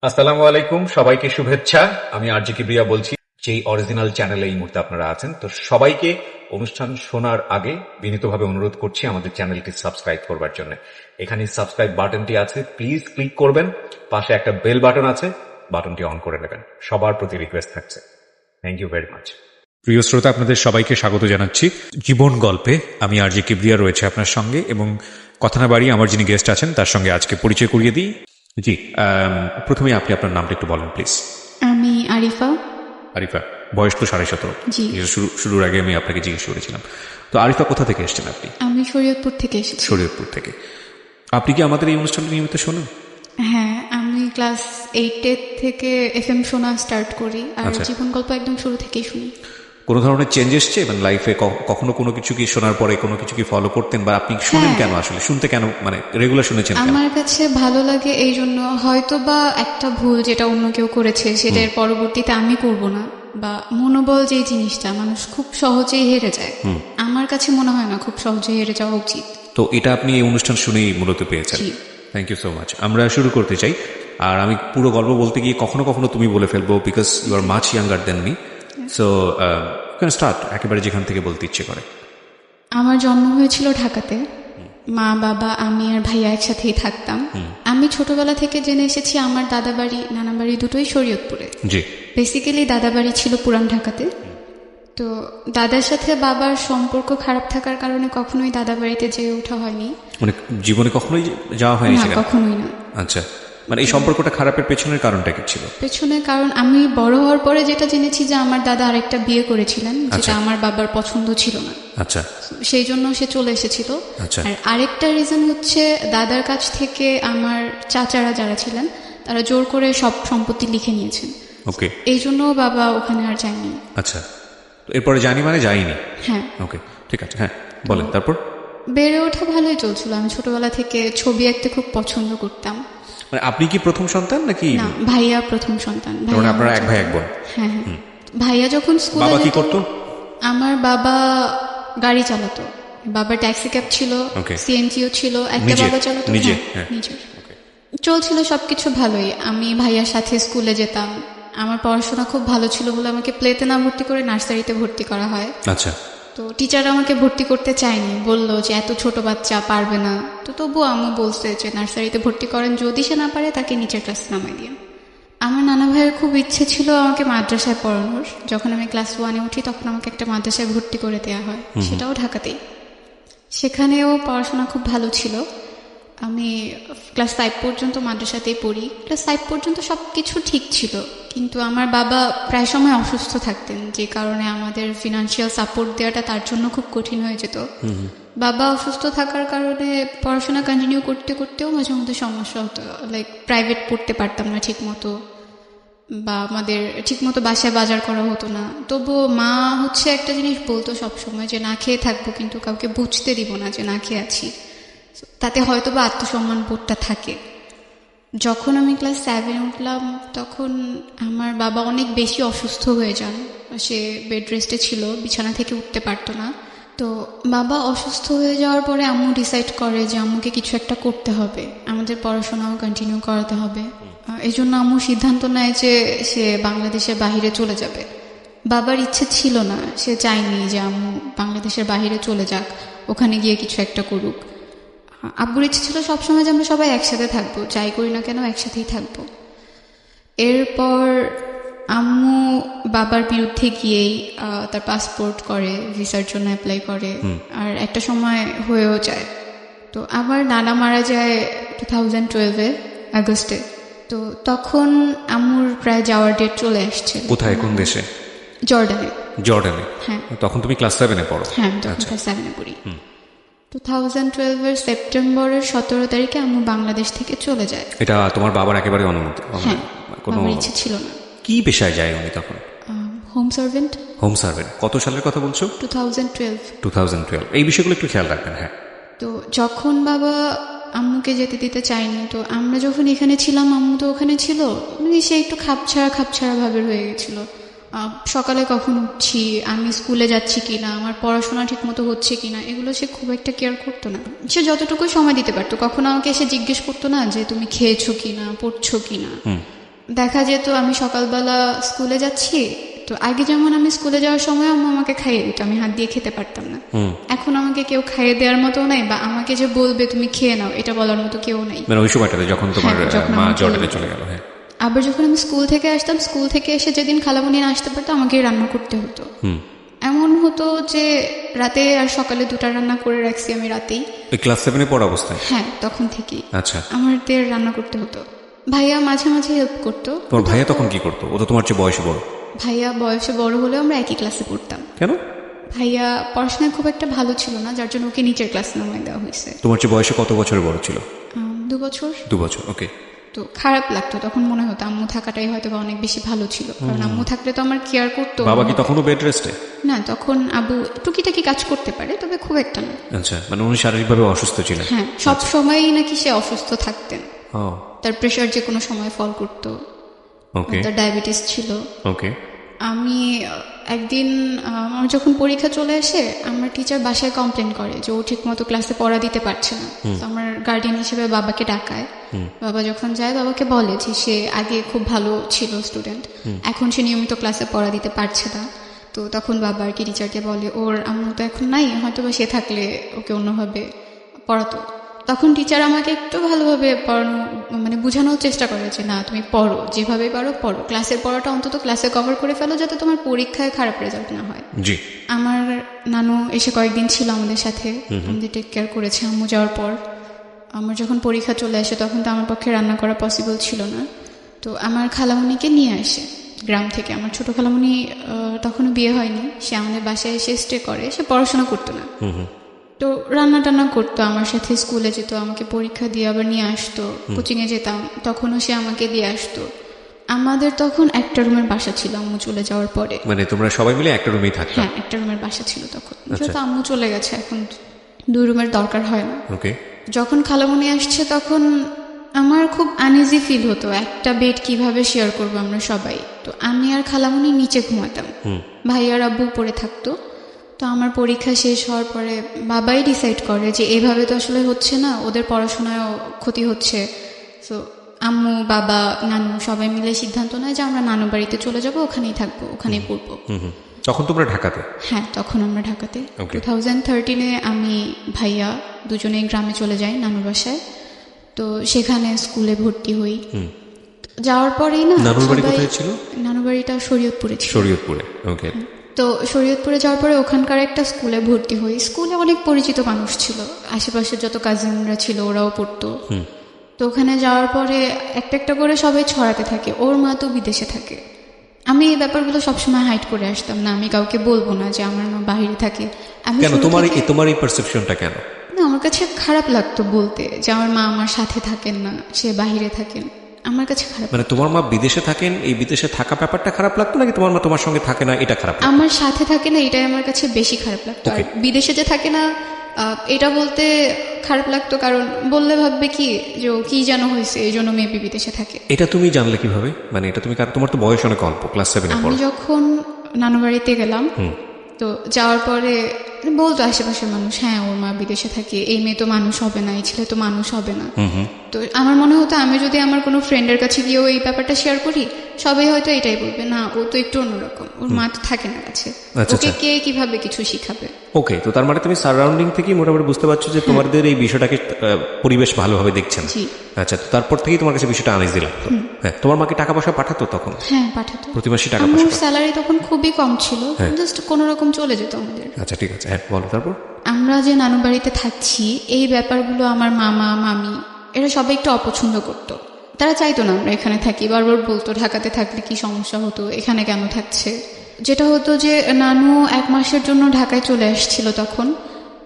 আসসালামু আলাইকুম, সবাইকে শুভেচ্ছা। আমি আরজি কিবরিয়া বলছি, যেই অরিজিনাল চ্যানেলে এই মুহূর্তে আপনারা আছেন। তো সবাইকে অনুষ্ঠান শোনার আগে বিনীতভাবে অনুরোধ করছি আমাদের চ্যানেলটি সাবস্ক্রাইব করবার জন্য। এখানে সাবস্ক্রাইব বাটনটি আছে, প্লিজ ক্লিক করবেন। পাশে একটা বেল বাটন আছে, বাটনটি অন করে নেবেন। সবার প্রতি রিকোয়েস্ট থাকছে। Thank you very much. প্রিয় শ্রোতা, আপনাদের সবাইকে স্বাগত জানাচ্ছি জীবন গল্পে। আমি আরজি কিবরিয়া রয়েছে আপনার সঙ্গে, এবং কথা না বাড়িয়ে আমার যিনি গেস্ট আছেন তার সঙ্গে আজকে পরিচয় করিয়ে দিই। জি, প্রথমে আপনি আপনার নামটা একটু বলেন প্লিজ। আমি আরিফা। আরিফা, বয়স তো 17.5। জি। শুরুর আগে আমি আপনাকে জিজ্ঞেস করেছিলাম। তো আরিফা, কোথা থেকে এসেছেন আপনি? আমি শরীয়তপুর থেকে এসেছি। শরীয়তপুর থেকে। আপনি কি আমাদের এই অনুষ্ঠানটি নিয়মিত শোনেন? হ্যাঁ, আমি ক্লাস 8 থেকে FM শোনা স্টার্ট করি, আর জীবন গল্প একদম শুরু থেকেই শুনি। কোনো ধরনের চেঞ্জ এসছে মানে লাইফে? কখনো কোনো কিছু কি শোনার পরে কোনো কিছু কি ফলো করতেন, বা আপনি শুনেন কেন আসলে? শুনতে কেন, মানে রেগুলার শুনেছেন? আমার কাছে ভালো লাগে এই জন্য, হয়তো বা একটা ভুল যেটা অন্য কেউ করেছে সেটার পরবর্তীতে আমি করব না, বা মনোবল যে জিনিসটা মানুষ খুব সহজেই হেরে যায়, আমার কাছে মনে হয় না খুব সহজে হেরে যাওয়া উচিত। তো এটা আপনি এই অনুষ্ঠান শুনেই মূলত পেয়েছেন। Thank you so much. আমরা শুরু করতে চাই। আর আমি পুরো গল্প বলতে গিয়ে কখনো কখনো তুমি বলে ফেলবো, because you are much younger than me. So can start একেবারে যেখান থেকে বলতে ইচ্ছে করে। আমার জন্ম হয়েছিল ঢাকাতে। মা, বাবা, আমি আর ভাইয়া একসাথেই থাকতাম। আমি ছোটবেলা থেকে জেনে এসেছি আমার দাদা বাড়ি, নানা বাড়ি দুটোই শরীয়তপুরে। জি। বেসিক্যালি দাদা বাড়ি ছিল পুরান ঢাকাতে। তো দাদার সাথে বাবার সম্পর্ক খারাপ থাকার কারণে কখনোই দাদা বাড়িতে যেয়ে ওঠা হয়নি। মানে জীবনে কখনোই যাওয়া হয়নি? না, কখনোই না। আচ্ছা, মানে এই সম্পর্কটা খারাপের পেছনের কারণটা কি ছিল? পেছনের কারণ আমি বড় হওয়ার পরে যেটা জেনেছি যে আমার দাদা আরেকটা বিয়ে করেছিলেন, যেটা আমার বাবার পছন্দ ছিল না। আচ্ছা। সেই জন্য সে চলে এসেছিল। আচ্ছা। আর আরেকটা রিজন হচ্ছে দাদার কাছ থেকে আমার চাচারা যারা ছিলেন তারা জোর করে সব সম্পত্তি লিখে নিয়েছেন। ওকে। এই জন্য বাবা ওখানে আর যায়নি। আচ্ছা, তো এরপরে জানি মানে যাইনি? হ্যাঁ। ওকে, ঠিক আছে। হ্যাঁ, বলেন তারপর। বেড়ে ওঠা ভালোই চলছিল। আমি ছোটবেলা থেকে ছবি আঁকতে খুব পছন্দ করতাম। মানে আপনি কি প্রথম সন্তান নাকি? না, ভাইয়া প্রথম সন্তান। মানে আপনারা এক ভাই এক বোন? হ্যাঁ হ্যাঁ। ভাইয়া যখন স্কুলে বাবা কি করতো? আমার বাবা গাড়ি চালাতো। বাবা ট্যাক্সি ক্যাব ছিল, সিএনজিও ছিল, একটা বাবা চালাতো নিজে। চলছিল সবকিছু ভালোই। আমি ভাইয়ার সাথে স্কুলে যেতাম। আমার পড়াশোনা খুব ভালো ছিল বলে আমাকে প্লেতে না ভর্তি করে নার্সারিতে ভর্তি করা হয়। আচ্ছা। তো টিচার আমাকে ভর্তি করতে চায়নি, বললো যে এত ছোট বাচ্চা পারবে না। তো তবুও আম্মু বলছে যে নার্সারিতে ভর্তি করেন, যদি সে না পারে তাকে নিচের ক্লাসে নামাই দিন। আমার নানা ভাইয়ের খুব ইচ্ছে ছিল আমাকে মাদ্রাসায় পড়ানোর। যখন আমি ক্লাস 1-এ উঠি তখন আমাকে একটা মাদ্রাসায় ভর্তি করে দেওয়া হয়, সেটাও ঢাকাতেই। সেখানেও পড়াশোনা খুব ভালো ছিল। আমি ক্লাস 5 পর্যন্ত মাদ্রাসাতেই পড়ি। ক্লাস 5 পর্যন্ত সব কিছু ঠিক ছিল, কিন্তু আমার বাবা প্রায় সময় অসুস্থ থাকতেন, যে কারণে আমাদের ফিনান্সিয়াল সাপোর্ট দেওয়াটা তার জন্য খুব কঠিন হয়ে যেত। বাবা অসুস্থ থাকার কারণে পড়াশোনা কন্টিনিউ করতে করতেও মাঝে মধ্যে সমস্যা হতো। লাইক প্রাইভেট পড়তে পারতাম না ঠিক মতো, বা আমাদের ঠিক মতো বাসায় বাজার করা হতো না। তবুও মা হচ্ছে একটা জিনিস বলতো সবসময়, যে না খেয়ে থাকবো কিন্তু কাউকে বুঝতে দিব না যে না খেয়ে আছি। তাতে হয়তো বা আত্মসম্মান বোধটা থাকে। যখন আমি ক্লাস 7-এ উঠলাম তখন আমার বাবা অনেক বেশি অসুস্থ হয়ে যান। সে বেড রেস্টে ছিল, বিছানা থেকে উঠতে পারতো না। তো বাবা অসুস্থ হয়ে যাওয়ার পরে আম্মু ডিসাইড করে যে আম্মুকে কিছু একটা করতে হবে, আমাদের পড়াশোনাও কন্টিনিউ করাতে হবে। এই জন্য আম্মু সিদ্ধান্ত নেয় যে সে বাংলাদেশের বাহিরে চলে যাবে। বাবার ইচ্ছে ছিল না, সে চায়নি যে আম্মু বাংলাদেশের বাহিরে চলে যাক, ওখানে গিয়ে কিছু একটা করুক। আব্বুর ইচ্ছে ছিল সবসময় যে আমরা সবাই একসাথে থাকবো, যাই করি না কেন একসাথেই থাকবো। এরপর আম্মু বাবার বিরুদ্ধে গিয়েই তার পাসপোর্ট করে, ভিসার জন্য অ্যাপ্লাই করে, আর একটা সময় হয়েও যায়। তো আবার নানা মারা যায় 2012-এ আগস্টে। তো তখন আম্মুর প্রায় যাওয়ার ডেট চলে আসছে। কোথায়, কোন দেশে? জর্ডানে। জর্ডানে? হ্যাঁ। তখন তুমি ক্লাস 7-এ পড়ো? হ্যাঁ, তখন ক্লাস 7-এ পড়ি। 2012-এর সেপ্টেম্বরের 17 তারিখে আম্মু বাংলাদেশ থেকে চলে যায়। এটা তোমার বাবার একেবারে অনুমতি? হ্যাঁ, কোনো ইচ্ছে ছিল না। কি পেশায় যায় উনি তখন? Home servant. Home servant. কত সালের কথা বলছো? 2012। এই বিষয়গুলো একটু খেয়াল রাখবেন। হ্যাঁ। তো যখন বাবা আম্মুকে যেতে দিতে চায়নি, তো আমরা যখন এখানে ছিলাম আম্মু তো ওখানে ছিল, মানে সে একটু খাপছাড়া ভাবে হয়ে গেছিল। সকালে কখন উঠছি, আমি স্কুলে যাচ্ছি কিনা, আমার পড়াশোনা ঠিক মতো হচ্ছে কিনা, এগুলো সে খুব একটা কেয়ার করতো না। সে যতটুকু সময় দিতে পারতো, কখনো আমাকে এসে জিজ্ঞেস করতো না যে তুমি খেয়েছো কিনা, পড়ছো কিনা। দেখা যেত আমি সকালবেলা স্কুলে যাচ্ছি, তো আগে যেমন আমি স্কুলে যাওয়ার সময় আম্মু আমাকে খাইয়ে দিত, আমি হাত দিয়ে খেতে পারতাম না। এখন আমাকে কেউ খাইয়ে দেওয়ার মতো নাই, বা আমাকে যে বলবে তুমি খেয়ে নাও এটা বলার মতো কেউ নাই। মানে ওই সময়টাতে যখন তোমার মা জর্ডানে চলে গেল। হ্যাঁ, আবার যখন আমি স্কুল থেকে আসতাম, স্কুল থেকে এসে যেদিন খালামণি না আসতে পারতো আমাকে রান্না করতে হতো। এমন হতো যে রাতে আর সকালে দুটা রান্না করে রাখছি আমি রাতেই। ক্লাস 7-এ পড়া অবস্থায়? হ্যাঁ, তখন থেকেই। আচ্ছা, আমাদের রান্না করতে হতো। ভাইয়া মাঝে মাঝে হেল্প করতো। তোমার ভাইয়া তখন কি করতো? ও তো তোমার চেয়ে বয়সে বড়। ভাইয়া বয়সে বড় হলেও আমরা একই ক্লাসে পড়তাম। কেন? ভাইয়া পড়াশোনায় খুব একটা ভালো ছিল না, যার জন্য ওকে নিচের ক্লাস নামায় দেওয়া হয়েছে। তোমার চেয়ে বয়সে কত বছরের বড় ছিল? 2 বছর। 2 বছর, ওকে। তো খারাপ লাগতো তখন, মনে হতো আম্মু থাকাটাই হয়তো অনেক বেশি ভালো ছিল, কারণ আম্মু থাকলে তো আমার কেয়ার করতো। বাবা কি তখনও বেড রেস্টে? না, তখন আবু টুকিটাকি কাজ করতে পারে, তবে খুব একটা না। আচ্ছা, মানে উনি শারীরিকভাবে অসুস্থ ছিলেন? হ্যাঁ, সব সময়ই নাকি সে অসুস্থ থাকতেন। ও, তার প্রেশার যে কোনো সময় ফল করতো, ওকে, তার ডায়াবেটিস ছিল। ওকে। আমি একদিন আমার যখন পরীক্ষা চলে আসে, আমার টিচার বাসায় কমপ্লেন করে যে ও ঠিক মতো ক্লাসে পড়া দিতে পারছে না। তো আমার গার্ডিয়ান হিসেবে বাবাকে ডাকায়। বাবা যখন যায়, বাবাকে বলে যে সে আগে খুব ভালো ছিল স্টুডেন্ট, এখন সে নিয়মিত ক্লাসে পড়া দিতে পারছে না। তো তখন বাবা আর কি টিচারকে বলে ওর আম্মু তো এখন নাই, হয়তো বা সে থাকলে ওকে অন্যভাবে পড়াতো। তখন টিচার আমাকে একটু ভালোভাবে পড়ানো, মানে বোঝানোর চেষ্টা করে যে না, তুমি পড়ো, যেভাবে পারো পড়ো, ক্লাসের পড়াটা অন্তত ক্লাসে কভার করে ফেলো, যাতে তোমার পরীক্ষায় খারাপ রেজাল্ট না হয়। জি। আমার নানু এসে কয়েকদিন ছিল আমাদের সাথে, আমাদের টেক কেয়ার করেছে আম্মু যাওয়ার পর। আমার যখন পরীক্ষা চলে আসে তখন তো আমার পক্ষে রান্না করা পসিবল ছিল না, তো আমার খালামণিকে নিয়ে আসে গ্রাম থেকে। আমার ছোট খালামণি তখনও বিয়ে হয়নি, সে আমাদের বাসায় এসে স্টে করে, সে পড়াশোনা করতো না। তো রান্না টান্না করতো আমার সাথে, স্কুলে যেত, আমাকে পরীক্ষা দিয়ে আবার নিয়ে আসতো। কোচিংয়ে যেতাম, তখনও সে আমাকে দিয়ে আসতো। আমাদের তখন একটা রুমের বাসা ছিল আম্মু চলে যাওয়ার পরে। মানে তোমরা সবাই মিলে একটা রুমেই থাকতে? হ্যাঁ, একটা রুমের বাসা ছিল তখন। যেহেতু আম্মু চলে গেছে, এখন 2 রুমের দরকার হয় না। ওকে। যখন খালামণি আসছে তখন আমার খুব আনইজি ফিল হতো, একটা বেড কিভাবে শেয়ার করবো আমরা সবাই। তো আমি আর খালামণি নিচে ঘুমাতাম, ভাই আর আব্বু উপরে থাকতো। তো আমার পরীক্ষা শেষ হওয়ার পরে বাবাই ডিসাইড করে যে এভাবে তো আসলে হচ্ছে না, ওদের পড়াশোনায়ও ক্ষতি হচ্ছে। তো আম্মু, বাবা, নানু সবাই মিলে সিদ্ধান্ত নেয় যে আমরা নানু বাড়িতে চলে যাব, ওখানেই থাকবো, ওখানেই পড়বো। তখন তোমরা ঢাকাতে? হ্যাঁ, তখন আমরা ঢাকাতে। 2013-এ আমি ভাইয়া দুজনেই গ্রামে চলে যাই নানুর বাসায়। তো সেখানে স্কুলে ভর্তি হই। যাওয়ার পরেই না, নানুর বাড়ি কোথায় ছিল? নানুর বাড়িটা শরীয়তপুরে ছিল। শরীয়তপুরে, ওকে। তো শরীয়তপুরে যাওয়ার পরে ওখানকার একটা স্কুলে ভর্তি হই। স্কুলে অনেক পরিচিত মানুষ ছিল, আশেপাশে যত কাজিনরা ছিল ওরাও পড়তো। তো ওখানে যাওয়ার পরে একটা একটা করে সবাই ছড়াতে থাকে, ওর মা তো বিদেশে থাকে। আমি এই ব্যাপারগুলো সবসময় হাইড করে আসতাম, না আমি কাউকে বলবো না যে আমার মা বাইরে থাকে। কেন তোমার এই পারসেপশনটা কেন? না, আমার কাছে খারাপ লাগতো বলতে যে আমার মা আমার সাথে থাকেন না, সে বাইরে থাকেন। আমার কাছে খারাপ। মানে তোমার মা বিদেশে থাকেন, এই বিদেশে থাকা ব্যাপারটা খারাপ লাগতো, নাকি তোমার মা তোমার সঙ্গে থাকে না এটা খারাপ? আমার সাথে থাকে না, এটাই আমার কাছে বেশি খারাপ লাগতো। আর বিদেশে যে থাকে না এটা বলতে খারাপ লাগতো, কারণ বললে ভাববে কি যে কি যেন হয়েছে, এই জন্য মেবি বিদেশে থাকে। এটা তুমি জানলে কিভাবে? মানে এটা তুমি, তোমার তো বয়স অনেক অল্প, ক্লাস 7-এ পড়ো। আমি যখন নানু বাড়িতে গেলাম, তো যাওয়ার পরে বলতো আশেপাশের মানুষ, হ্যাঁ ওর মা বিদেশে থাকে, এই মেয়ে তো মানুষ হবে না, এই ছেলে তো মানুষ হবে না। তো আমার মনে হতো আমি যদি আমার কোনো ফ্রেন্ডের কাছে গিয়েও এই ব্যাপারটা শেয়ার করি, সবাই হয়তো এটাই বলবে, না ও তো একটু অন্যরকম, ওর মা তো থাকে না কাছে, ওকে কে কিভাবে কিছু শিখাবে। ওকে, তো তার মানে তুমি সারাউন্ডিং থেকে মোটামুটি বুঝতে পারছো যে তোমাদের এই বিষয়টাকে পরিবেশ ভালোভাবে দেখছেন। আচ্ছা, তো তারপর থেকেই তোমার কাছে বিষয়টা আনইজি লাগতো। হ্যাঁ, তোমার মাকে টাকা পয়সা পাঠাতো তখন? হ্যাঁ, পাঠাতো, প্রতি মাসে টাকা পয়সা। আমার স্যালারি তখন খুবই কম ছিল, জাস্ট কোনো রকম চলে যেত আমাদের। আচ্ছা, ঠিক আছে, হ্যাঁ বলো। তারপর আমরা যে নানু বাড়িতে থাকছি, এই ব্যাপারগুলো আমার মামা, মামি এরা সবাই একটু অপছন্দ করতো। তারা চাইতো না আমরা এখানে থাকি, বারবার বলতো ঢাকাতে থাকলে কি সমস্যা হতো, এখানে কেন থাকছে। যেটা হতো যে নানু 1 মাসের জন্য ঢাকায় চলে আসছিল, তখন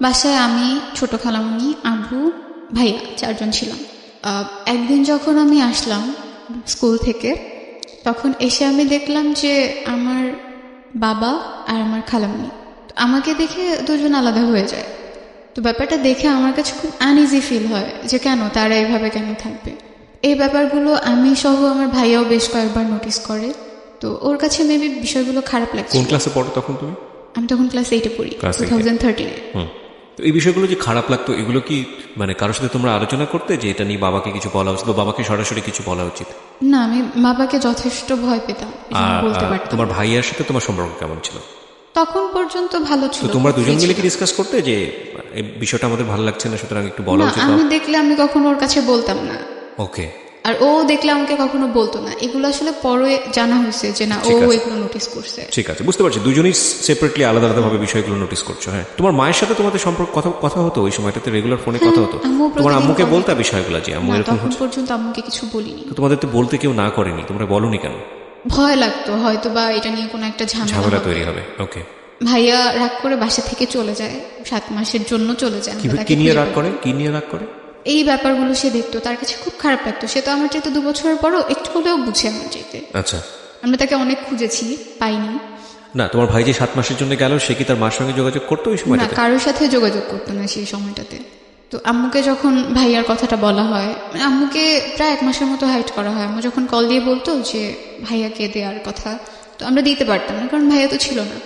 বাসায় আমি, ছোট খালামণি, আব্বু, ভাইয়া 4 জন ছিলাম। একদিন যখন আমি আসলাম স্কুল থেকে, তখন এসে আমি দেখলাম যে আমার বাবা আর আমার খালামণি আমাকে দেখে 2 জন আলাদা হয়ে যায়। তো ব্যাপারটা দেখে আমার কাছে খুব আনইজি ফিল হয় যে কেন তারা এইভাবে কেন থাকবে। এই ব্যাপারগুলো আমি সহ আমার ভাইয়াও বেশ কয়েকবার নোটিস করে। তো ওর কাছে মেবি বিষয়গুলো খারাপ লাগছে। কোন ক্লাসে পড়ো তখন তুমি? আমি তখন ক্লাস 8-এ পড়ি, 2013-এ। তো এই বিষয়গুলো যে খারাপ লাগতো, এগুলো কি মানে কারোর সাথে তোমরা আলোচনা করতে যে এটা নিয়ে বাবাকে কিছু বলা উচিত বা বাবাকে সরাসরি কিছু বলা উচিত? না, আমি বাবাকে যথেষ্ট ভয় পেতাম, এজন্য বলতে পারতাম। তোমার ভাইয়ের সাথে তোমার সম্পর্ক কেমন ছিল? তখন পর্যন্ত ভালো ছিল। তোমরা দুজন মিলে কি ডিসকাস করতে যে এই বিষয়টা আমাদের ভালো লাগছে না, সুতরাং একটু বলা উচিত? আমি দেখলে আমি কখনো ওর কাছে বলতাম না। ওকে। আর ও দেখলে আমাকে কখনো বলতো না। এগুলো আসলে পরে জানা হয়েছে যে না, ও এগুলো নোটিস করছে। ঠিক আছে, বুঝতে পারছি, দুজনেই সেপারেটলি আলাদা আলাদা ভাবে বিষয়গুলো নোটিস করছো। হ্যাঁ, তোমার মায়ের সাথে তোমাদের সম্পর্ক কথা হতো ওই সময়টাতে? রেগুলার ফোনে কথা হতো? তোমার আম্মুকে বলতে বিষয়গুলো যে আম্মু এরকম তখন পর্যন্ত আম্মুকে কিছু বলিনি। তো তোমাদের তো বলতে কেউ না করেনি, তোমরা বলনি কেন? ভয় লাগতো হয়তো বা এটা নিয়ে কোনো একটা ঝামেলা তৈরি হবে। ওকে। ভাইয়া রাগ করে বাসা থেকে চলে যায়, 7 মাসের জন্য চলে যায়। কি নিয়ে রাগ করে? এই ব্যাপারগুলো সে দেখতো, তার কাছে খুব খারাপ লাগতো। সে তো আমার চাইতে 2 বছরের পরও একটু হলেও বুঝে আমার চাইতে। আচ্ছা। আমরা তাকে অনেক খুঁজেছি, পাইনি। না, তোমার ভাই যে 7 মাসের জন্য গেল, সে কি তার মার সঙ্গে যোগাযোগ করতো ওই সময়টাতে? না, কারোর সাথে যোগাযোগ করতো না সেই সময়টাতে। তো আম্মুকে যখন ভাইয়ার কথাটা বলা হয়, আম্মুকে প্রায় 1 মাসের মতো হাইড করা হয়। আম্মু যখন কল দিয়ে বলতো যে ভাইয়াকে দেওয়ার কথা, তো আমরা দিতে পারতাম না, কারণ ভাইয়া তো ছিল না।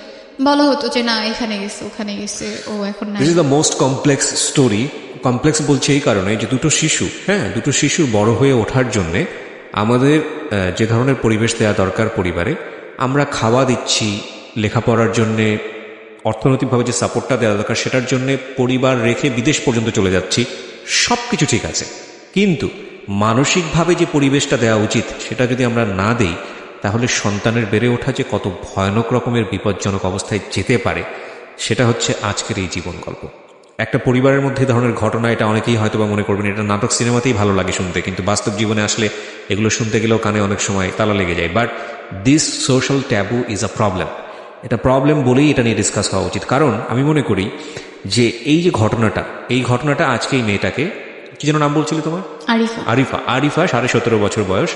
বলা হতো যে না, এখানে গেছে ওখানে গেছে, ও এখন না। This is the most complex story. Complex বলছে এই কারণে যে দুটো শিশুর বড় হয়ে ওঠার জন্যে আমাদের যে ধরনের পরিবেশ দেওয়া দরকার পরিবারে, আমরা খাওয়া দিচ্ছি, লেখাপড়ার জন্যে অর্থনৈতিকভাবে যে সাপোর্টটা দেওয়া দরকার সেটার জন্য পরিবার রেখে বিদেশ পর্যন্ত চলে যাচ্ছি, সব কিছু ঠিক আছে, কিন্তু মানসিকভাবে যে পরিবেশটা দেওয়া উচিত সেটা যদি আমরা না দেই, তাহলে সন্তানের বেড়ে ওঠা যে কত ভয়ানক রকমের বিপজ্জনক অবস্থায় যেতে পারে, সেটা হচ্ছে আজকের এই জীবন গল্প। একটা পরিবারের মধ্যে ধরনের ঘটনা, এটা অনেকেই হয়তো বা মনে করবেন এটা নাটক সিনেমাতেই ভালো লাগে শুনতে, কিন্তু বাস্তব জীবনে আসলে এগুলো শুনতে গেলেও কানে অনেক সময় তালা লেগে যায়। But this social taboo is a problem. এটা প্রবলেম বলেই এটা নিয়ে ডিসকাস হওয়া উচিত। কারণ আমি মনে করি যে এই যে ঘটনাটা আজকে এই মেয়েটাকে, কি যেন নাম বলছিলে তোমার? আরিফা 17.5 বছর বয়স,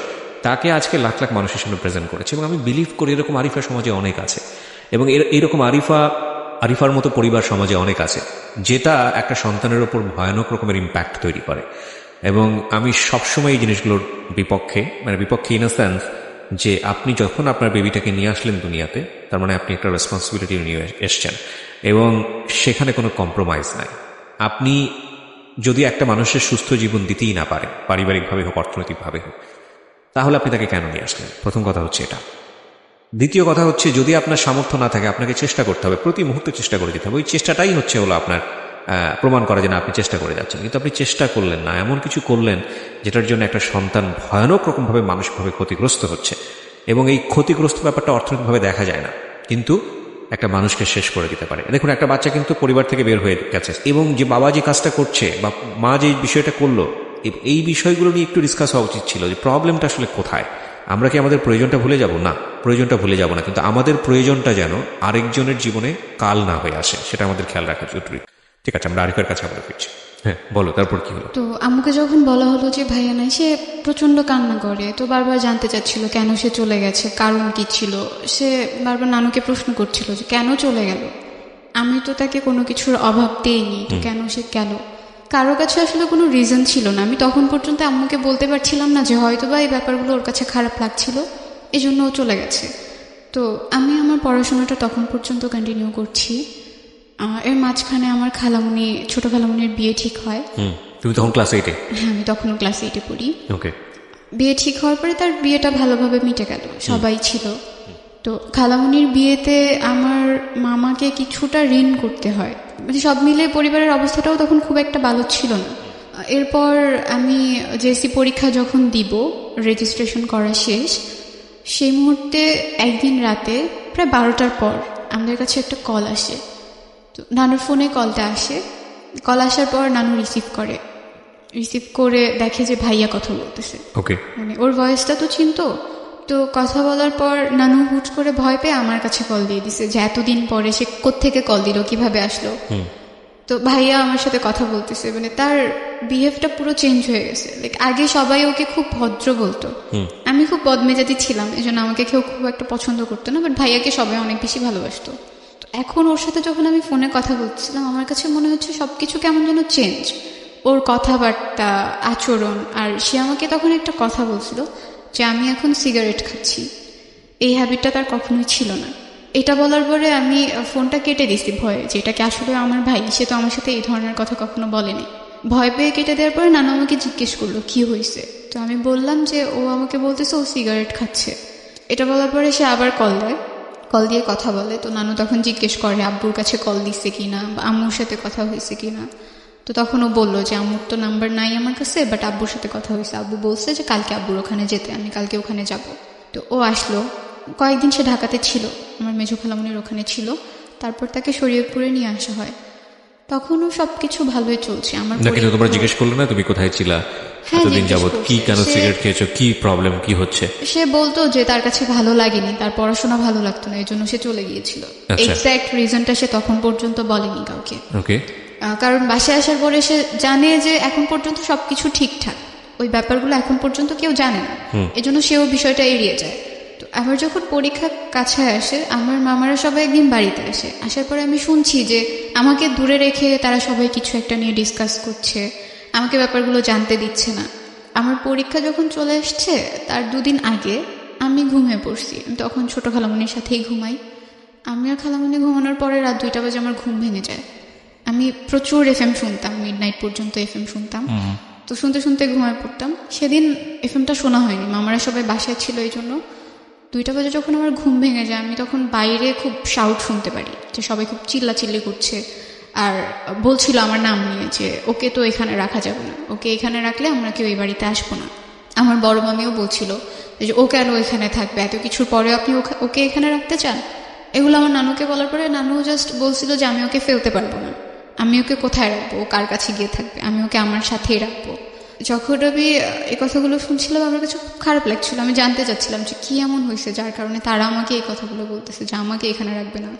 তাকে আজকে লাখ লাখ মানুষের সামনে প্রেজেন্ট করেছে। এবং আমি বিলিভ করি এরকম আরিফা সমাজে অনেক আছে, এবং এইরকম আরিফার মতো পরিবার সমাজে অনেক আছে, যেটা একটা সন্তানের ওপর ভয়ানক রকমের ইম্প্যাক্ট তৈরি করে। এবং আমি সবসময় এই জিনিসগুলোর বিপক্ষে ইন আ সেন্স যে আপনি যখন আপনার বেবিটাকে নিয়ে আসলেন দুনিয়াতে, তার মানে আপনি একটা রেসপন্সিবিলিটি নিয়ে এসছেন, এবং সেখানে কোনো কম্প্রোমাইজ নাই। আপনি যদি একটা মানুষের সুস্থ জীবন দিতেই না পারে, পারিবারিকভাবে হোক অর্থনৈতিকভাবে হোক, তাহলে আপনি তাকে কেন নিয়ে আসলেন? প্রথম কথা হচ্ছে এটা। দ্বিতীয় কথা হচ্ছে, যদি আপনার সামর্থ্য না থাকে, আপনাকে চেষ্টা করতে হবে, প্রতি মুহূর্তে চেষ্টা করে যেতে হবে। ওই চেষ্টাটাই হলো আপনার প্রমাণ করা যে না, আপনি চেষ্টা করে যাচ্ছেন। কিন্তু আপনি চেষ্টা করলেন না, এমন কিছু করলেন যেটার জন্য একটা সন্তান ভয়ানক রকমভাবে মানসিকভাবে ক্ষতিগ্রস্ত হচ্ছে। এবং এই ক্ষতিগ্রস্ত ব্যাপারটা অর্থনৈতিকভাবে দেখা যায় না, কিন্তু একটা মানুষকে শেষ করে দিতে পারে। দেখুন, একটা বাচ্চা কিন্তু পরিবার থেকে বের হয়ে গেছে, এবং যে বাবা যে কাজটা করছে বা মা যে বিষয়টা করলো, এই বিষয়গুলো নিয়ে একটু ডিসকাস হওয়া উচিত ছিল যে প্রবলেমটা আসলে কোথায়। আমরা কি আমাদের প্রয়োজনটা ভুলে যাব? না, প্রয়োজনটা ভুলে যাব না, কিন্তু আমাদের প্রয়োজনটা যেন আরেকজনের জীবনে কাল না হয়ে আসে, সেটা আমাদের খেয়াল রাখা জরুরি। ঠিক আছে, আমরা আরিফার কাছে আবার ফিরছি। হ্যাঁ, বলো, তারপর কি হলো? তো আমাকে যখন বলা হলো যে ভাইয়া নাই, সে প্রচন্ড কান্না করে। তো বারবার জানতে চাচ্ছিল কেন সে চলে গেছে, কারণ কি ছিল। সে বারবার নানুকে প্রশ্ন করছিল যে কেন চলে গেল। আমি তো তাকে কোনো কিছুর অভাব দেইনি, তো কেন সে গেল। কারো কাছে আসলে কোনো রিজন ছিল না। আমি তখন পর্যন্ত আম্মুকে বলতে পারছিলাম না যে হয়তো বা এই ব্যাপারগুলো ওর কাছে খারাপ লাগছিল, এজন্য ও চলে গেছে। তো আমি আমার পড়াশোনাটা তখন পর্যন্ত কন্টিনিউ করছি। এর মাঝখানে আমার ছোট খালামুনির বিয়ে ঠিক হয়। তুমি তখন ক্লাস 8-এ? হ্যাঁ, আমি তখনও ক্লাস 8-এ পড়ি। ওকে। বিয়ে ঠিক হওয়ার পরে তার বিয়েটা ভালোভাবে মিটে গেল, সবাই ছিল। তো খালামুনির বিয়েতে আমার মামাকে কিছুটা ঋণ করতে হয়, মানে সব মিলে পরিবারের অবস্থাটাও তখন খুব একটা ভালো ছিল না। এরপর আমি জেএসসি পরীক্ষা যখন দিব, রেজিস্ট্রেশন করা শেষ, সেই মুহূর্তে একদিন রাতে প্রায় 12টার পর আমাদের কাছে একটা কল আসে। তো নানুর ফোনে কলটা আসে। কল আসার পর নানু রিসিভ করে দেখে যে ভাইয়া কথা বলতেছে। ওকে। মানে ওর ভয়েসটা তো চিনতো। তো কথা বলার পর নানু হুট করে ভয় পেয়ে আমার কাছে কল দিয়ে দিছে যে এতদিন পরে সে কোত্থেকে কল দিল, কিভাবে আসলো। তো ভাইয়া আমার সাথে কথা বলতেছে, মানে তার বিহেভটা পুরো চেঞ্জ হয়ে গেছে। লাইক আগে সবাই ওকে খুব ভদ্র বলতো, আমি খুব বদমেজাজি ছিলাম, এই জন্য আমাকে কেউ খুব একটা পছন্দ করতো না, বাট ভাইয়াকে সবাই অনেক বেশি ভালোবাসতো। তো এখন ওর সাথে যখন আমি ফোনে কথা বলছিলাম, আমার কাছে মনে হচ্ছে সবকিছু কেমন যেন চেঞ্জ, ওর কথাবার্তা, আচরণ। আর সে আমাকে তখন একটা কথা বলছিল যে আমি এখন সিগারেট খাচ্ছি। এই হ্যাবিটটা তার কখনোই ছিল না। এটা বলার পরে আমি ফোনটা কেটে দিছি ভয়ে, যে এটা কি আসলে আমার ভাই, সে তো আমার সাথে এই ধরনের কথা কখনো বলেনি। ভয় পেয়ে কেটে দেওয়ার পরে নানু আমাকে জিজ্ঞেস করলো কি হয়েছে। তো আমি বললাম যে ও আমাকে বলতেছে ও সিগারেট খাচ্ছে। এটা বলার পরে সে আবার কল দেয়, কল দিয়ে কথা বলে। তো নানু তখন জিজ্ঞেস করে আব্বুর কাছে কল দিচ্ছে কিনা বা আম্মুর সাথে কথা হয়েছে কিনা। তো তখন ও বললো যে আম্মুর তো নাম্বার নাই আমার কাছে, বাট আব্বুর সাথে কথা হয়েছে। আব্বু বলছে যে কালকে আব্বুর ওখানে যেতে, আমি কালকে ওখানে যাব। তো ও আসলো। কয়েকদিন সে ঢাকাতে ছিল, আমার মেজো খালামণির ওখানে ছিল। তারপর তাকে শরীয়তপুরে নিয়ে আসা হয়। তখনও সবকিছু ভালোই চলছে। আমার না, কিন্তু তোমরা জিজ্ঞেস করলে না তুমি কোথায় ছিলা হ্যাঁ, এতদিন জিজ্ঞেস যাবত, কি করছে। কেন সিগারেট খেয়েছো, কি প্রবলেম, কি হচ্ছে? সে বলতো যে তার কাছে ভালো লাগেনি, তার পড়াশোনা ভালো লাগতো না, এই জন্য সে চলে গিয়েছিল। আচ্ছা। এক্স্যাক্ট রিজনটা সে তখন পর্যন্ত বলেনি কাউকে। ওকে। কারণ বাসায় আসার পরে সে জানে যে এখন পর্যন্ত সবকিছু ঠিকঠাক, ওই ব্যাপারগুলো এখন পর্যন্ত কেউ জানে না, এজন্য সেও বিষয়টা এড়িয়ে যায়। তো আবার যখন পরীক্ষা কাছে আসে, আমার মামারা সবাই একদিন বাড়িতে আসে। আসার পরে আমি শুনছি যে আমাকে দূরে রেখে তারা সবাই কিছু একটা নিয়ে ডিসকাস করছে, আমাকে ব্যাপারগুলো জানতে দিচ্ছে না। আমার পরীক্ষা যখন চলে আসছে তার 2 দিন আগে আমি ঘুমিয়ে পড়ছি। তখন ছোট খালামণির সাথেই ঘুমাই। আমি আর খালামণি ঘুমানোর পরে রাত 2টা বাজে আমার ঘুম ভেঙে যায়। আমি প্রচুর এফএম শুনতাম, মিডনাইট পর্যন্ত এফএম শুনতাম। তো শুনতে শুনতে ঘুমায় পড়তাম। সেদিন এফএমটা শোনা হয়নি, মামারা সবাই বাসায় ছিল, এই জন্য 2টা বাজে যখন আমার ঘুম ভেঙে যায় আমি তখন বাইরে খুব শাউট শুনতে পারি, যে সবাই খুব চিল্লাচিল্লি করছে আর বলছিল আমার নাম নিয়ে যে ওকে তো এখানে রাখা যাবে না, ওকে এখানে রাখলে আমরা কেউ এই বাড়িতে আসবো না। আমার বড় মামিও বলছিল যে ও কেন এখানে থাকবে, এত কিছুর পরে আপনি ওকে এখানে রাখতে চান। এগুলো আমার নানুকে বলার পরে নানু জাস্ট বলছিল যে আমি ওকে ফেলতে পারবো না, আমি ওকে কোথায় রাখবো, ও কার কাছে গিয়ে থাকবে, আমি ওকে আমার সাথেই রাখবো। যখন আমি এই কথাগুলো শুনছিলাম আমার কাছে খুব খারাপ লাগছিল। আমি জানতে চাচ্ছিলাম যে কি এমন হয়েছে যার কারণে তারা আমাকে এই কথাগুলো বলতেছে যে আমাকে এখানে রাখবে না।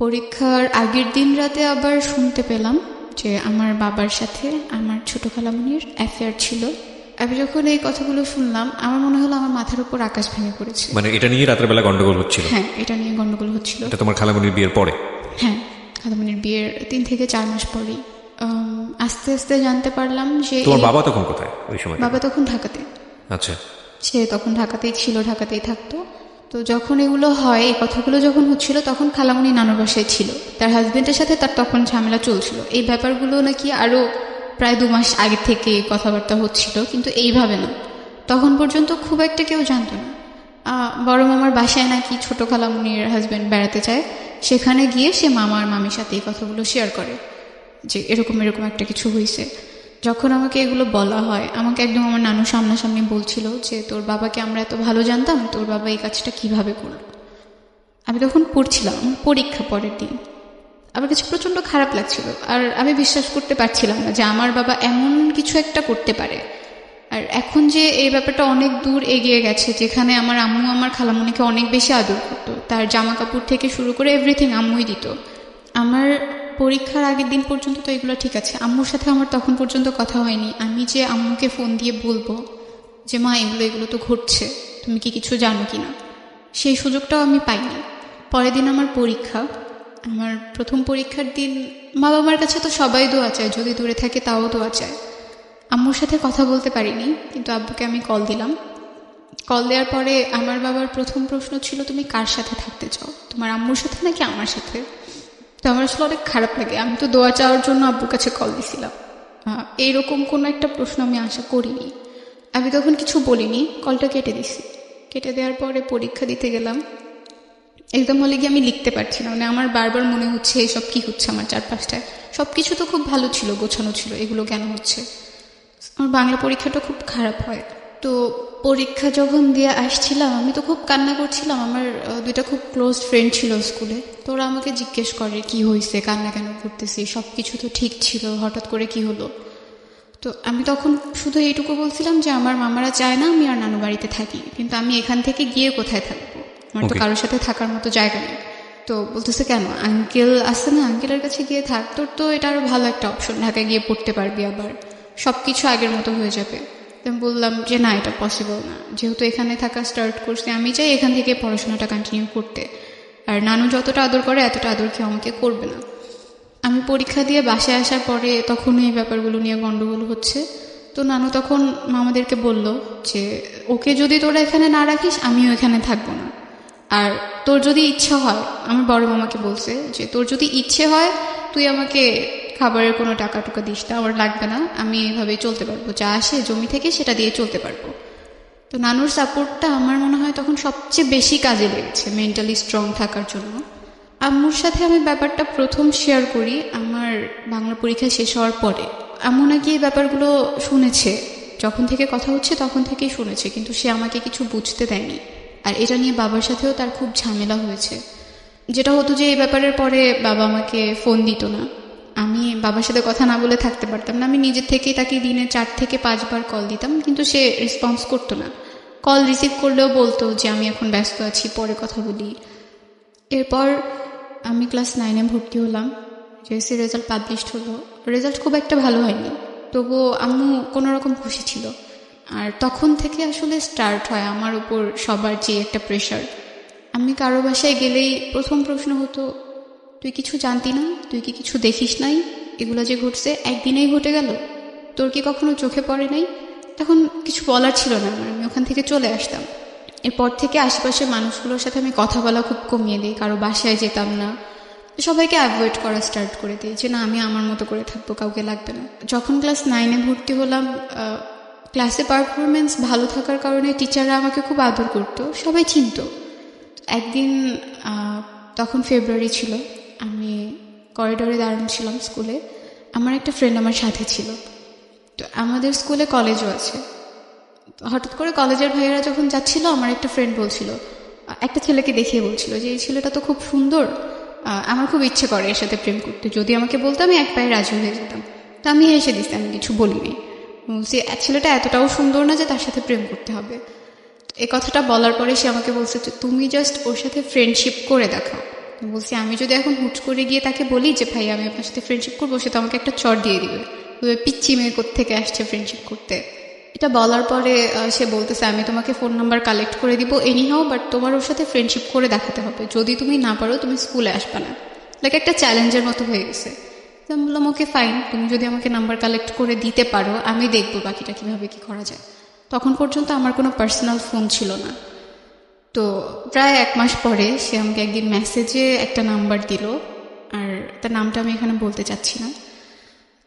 পরীক্ষার আগের দিন রাতে আবার শুনতে পেলাম যে আমার বাবার সাথে আমার ছোট খালামণির অ্যাফেয়ার ছিল। আমি যখন এই কথাগুলো শুনলাম আমার মনে হলো আমার মাথার উপর আকাশ ভেঙে পড়েছে। মানে এটা নিয়ে রাতের বেলা গন্ডগোল হচ্ছিল? হ্যাঁ, এটা নিয়ে গন্ডগোল হচ্ছিল। এটা তোমার খালামণির বিয়ের পরে? হ্যাঁ, খালামণির বিয়ের 3 থেকে 4 মাস পরেই। আস্তে আস্তে জানতে পারলাম যে তোমার বাবা তখন কোথায় ওই সময়? বাবা তখন ঢাকাতে। আচ্ছা। সে তখন ঢাকাতেই ছিল, ঢাকাতেই থাকতো। তো যখন এগুলো হয়, এই কথাগুলো যখন হচ্ছিল তখন খালামণি নানুর বাসায় ছিল, তার হাজবেন্ডের সাথে তার তখন ঝামেলা চলছিল। এই ব্যাপারগুলো নাকি আরো প্রায় 2 মাস আগে থেকে কথাবার্তা হচ্ছিল, কিন্তু এইভাবে না। তখন পর্যন্ত খুব একটা কেউ জানতো না। বড় মামার বাসায় নাকি ছোট খালামণির হাজবেন্ড বেড়াতে চায়, সেখানে গিয়ে সে মামার মামির সাথে এই কথাগুলো শেয়ার করে যে এরকম এরকম একটা কিছু হয়েছে। যখন আমাকে এগুলো বলা হয়, আমাকে একদম আমার নানু সামনাসামনি বলছিল যে তোর বাবাকে আমরা এত ভালো জানতাম, তোর বাবা এই কাজটা কিভাবে করলো। আমি তখন পড়ছিলাম, পরীক্ষা পরের দিন। আমার কাছে প্রচণ্ড খারাপ লাগছিল, আর আমি বিশ্বাস করতে পারছিলাম না যে আমার বাবা এমন কিছু একটা করতে পারে। আর এখন যে এই ব্যাপারটা অনেক দূর এগিয়ে গেছে, যেখানে আমার আম্মু আমার খালামণিকে অনেক বেশি আদর করতো, তার জামা কাপড় থেকে শুরু করে এভরিথিং আম্মুই দিত। আমার পরীক্ষার আগের দিন পর্যন্ত তো এগুলো ঠিক আছে, আম্মুর সাথে আমার তখন পর্যন্ত কথা হয়নি। আমি যে আম্মুকে ফোন দিয়ে বলবো যে মা এগুলো তো ঘটছে, তুমি কি কিছু জানো কি না, সেই সুযোগটাও আমি পাইনি। পরের দিন আমার পরীক্ষা, আমার প্রথম পরীক্ষার দিন মা বাবার কাছে তো সবাই দোয়া চায়, যদি দূরে থাকে তাও দোয়া চায়। আম্মুর সাথে কথা বলতে পারিনি, কিন্তু আব্বুকে আমি কল দিলাম। কল দেওয়ার পরে আমার বাবার প্রথম প্রশ্ন ছিল তুমি কার সাথে থাকতে চাও, তোমার আম্মুর সাথে নাকি আমার সাথে। তো আমার আসলে অনেক খারাপ লাগে, আমি তো দোয়া চাওয়ার জন্য আব্বুর কাছে কল দিছিলাম, এইরকম কোনো একটা প্রশ্ন আমি আশা করিনি। আমি তখন কিছু বলিনি, কলটা কেটে দিছি। কেটে দেওয়ার পরে পরীক্ষা দিতে গেলাম। একদম হলে গিয়ে আমি লিখতে পারছি না, মানে আমার বারবার মনে হচ্ছে এসব কি হচ্ছে আমার চারপাশটায়। সব কিছু তো খুব ভালো ছিল, গোছানো ছিল, এগুলো কেন হচ্ছে। আমার বাংলা পরীক্ষাটা খুব খারাপ হয়। তো পরীক্ষা যখন দিয়ে আসছিলাম আমি তো খুব কান্না করছিলাম। আমার 2টা খুব ক্লোজ ফ্রেন্ড ছিল স্কুলে, তো ওরা আমাকে জিজ্ঞেস করে কি হয়েছে, কান্না কেন করতেছি, সব কিছু তো ঠিক ছিল, হঠাৎ করে কি হলো। তো আমি তখন শুধু এইটুকু বলছিলাম যে আমার মামারা চায় না আমি আর নানু বাড়িতে থাকি, কিন্তু আমি এখান থেকে গিয়ে কোথায় থাকবো, আমার তো কারোর সাথে থাকার মতো জায়গা নেই। তো বলতেছে কেন, আঙ্কেল আসছে না, আঙ্কেলের কাছে গিয়ে থাক, তোর তো এটা আরো ভালো একটা অপশন, ঢাকায় গিয়ে পড়তে পারবি, আবার সব কিছু আগের মতো হয়ে যাবে। আমি বললাম যে না, এটা পসিবল না, যেহেতু এখানে থাকা স্টার্ট করছি আমি চাই এখান থেকে পড়াশোনাটা কন্টিনিউ করতে, আর নানু যতটা আদর করে এতটা আদর কেউ আমাকে করবে না। আমি পরীক্ষা দিয়ে বাসায় আসার পরে তখন এই ব্যাপারগুলো নিয়ে গন্ডগোল হচ্ছে। তো নানু তখন মামাদেরকে বলল যে ওকে যদি তোরা এখানে না রাখিস আমিও এখানে থাকবো না। আর তোর যদি ইচ্ছা হয়, আমার বড় মামাকে বলছে যে তোর যদি ইচ্ছে হয় তুই আমাকে খাবারের কোনো টাকা টুকা দিস না, আমার লাগবে না, আমি এভাবে চলতে পারবো, যা আসে জমি থেকে সেটা দিয়ে চলতে পারবো। তো নানুর সাপোর্টটা আমার মনে হয় তখন সবচেয়ে বেশি কাজে লেগেছে মেন্টালি স্ট্রং থাকার জন্য। আম্মুর সাথে আমি ব্যাপারটা প্রথম শেয়ার করি আমার বাংলা পরীক্ষা শেষ হওয়ার পরে। আম্মু নাকি এই ব্যাপারগুলো শুনেছে, যখন থেকে কথা হচ্ছে তখন থেকেই শুনেছে, কিন্তু সে আমাকে কিছু বুঝতে দেয়নি। আর এটা নিয়ে বাবার সাথেও তার খুব ঝামেলা হয়েছে। যেটা হতো যে এই ব্যাপারের পরে বাবা আমাকে ফোন দিত না, আমি বাবার সাথে কথা না বলে থাকতে পারতাম না। আমি নিজের থেকেই তাকে দিনে 4 থেকে 5 বার কল দিতাম, কিন্তু সে রেসপন্স করতো না। কল রিসিভ করলেও বলতো যে আমি এখন ব্যস্ত আছি, পরে কথা বলি। এরপর আমি ক্লাস 9-এ ভর্তি হলাম, জেএসসি রেজাল্ট পাবলিশড হলো। রেজাল্ট খুব একটা ভালো হয়নি, তবুও আম্মু কোনো রকম খুশি ছিল। আর তখন থেকে আসলে স্টার্ট হয় আমার উপর সবার যে একটা প্রেশার। আমি কারো বাসায় গেলেই প্রথম প্রশ্ন হতো, তুই কিছু জানতি না, তুই কি কিছু দেখিস নাই, এগুলো যে ঘটছে একদিনেই ঘটে গেল, তোর কি কখনো চোখে পড়ে নাই? তখন কিছু বলার ছিল না আমার, আমি ওখান থেকে চলে আসতাম। এরপর থেকে আশেপাশের মানুষগুলোর সাথে আমি কথা বলা খুব কমিয়ে দিই, কারো বাসায় যেতাম না, সবাইকে অ্যাভয়েড করা স্টার্ট করে দিই যে না, আমি আমার মতো করে থাকবো, কাউকে লাগবে না। যখন ক্লাস 9-এ ভর্তি হলাম, ক্লাসে পারফরমেন্স ভালো থাকার কারণে টিচাররা আমাকে খুব আদর করতো, সবাই চিনতো। একদিন তখন ফেব্রুয়ারি ছিল, আমি করিডোরে দাঁড়ানো ছিলাম স্কুলে, আমার একটা ফ্রেন্ড আমার সাথে ছিল। তো আমাদের স্কুলে কলেজও আছে। হঠাৎ করে কলেজের ভাইয়েরা যখন যাচ্ছিল, আমার একটা ফ্রেন্ড বলছিল, একটা ছেলেকে দেখিয়ে বলছিল যে এই ছেলেটা তো খুব সুন্দর, আমার খুব ইচ্ছে করে এর সাথে প্রেম করতে, যদি আমাকে বলতো আমি এক পায়ে রাজি হয়ে যেতাম। তো আমি হেসে দিচ্ছি, আমি কিছু বলিনি। সে ছেলেটা এতটাও সুন্দর না যে তার সাথে প্রেম করতে হবে। এই কথাটা বলার পরে সে আমাকে বলছে যে তুমি জাস্ট ওর সাথে ফ্রেন্ডশিপ করে দেখাও। বলছি আমি যদি এখন হুট করে গিয়ে তাকে বলি যে ভাই আমি আপনার সাথে ফ্রেন্ডশিপ করবো, সে তো আমাকে একটা চর দিয়ে দিবে, পিচ্ছি মেয়ে কোত্থেকে আসছে ফ্রেন্ডশিপ করতে। এটা বলার পরে সে বলতেছে আমি তোমাকে ফোন নাম্বার কালেক্ট করে দিব এনিহাও, বাট তোমার ওর সাথে ফ্রেন্ডশিপ করে দেখাতে হবে, যদি তুমি না পারো তুমি স্কুলে আসবে না। লাইক একটা চ্যালেঞ্জের মতো হয়ে গেছে। তো আমি বললাম ওকে ফাইন, তুমি যদি আমাকে নাম্বার কালেক্ট করে দিতে পারো আমি দেখবো বাকিটা কিভাবে কি করা যায়। তখন পর্যন্ত আমার কোনো পার্সোনাল ফোন ছিল না। তো প্রায় 1 মাস পরে সে আমাকে একদিন মেসেজে একটা নাম্বার দিল, আর তার নামটা আমি এখানে বলতে চাচ্ছি না।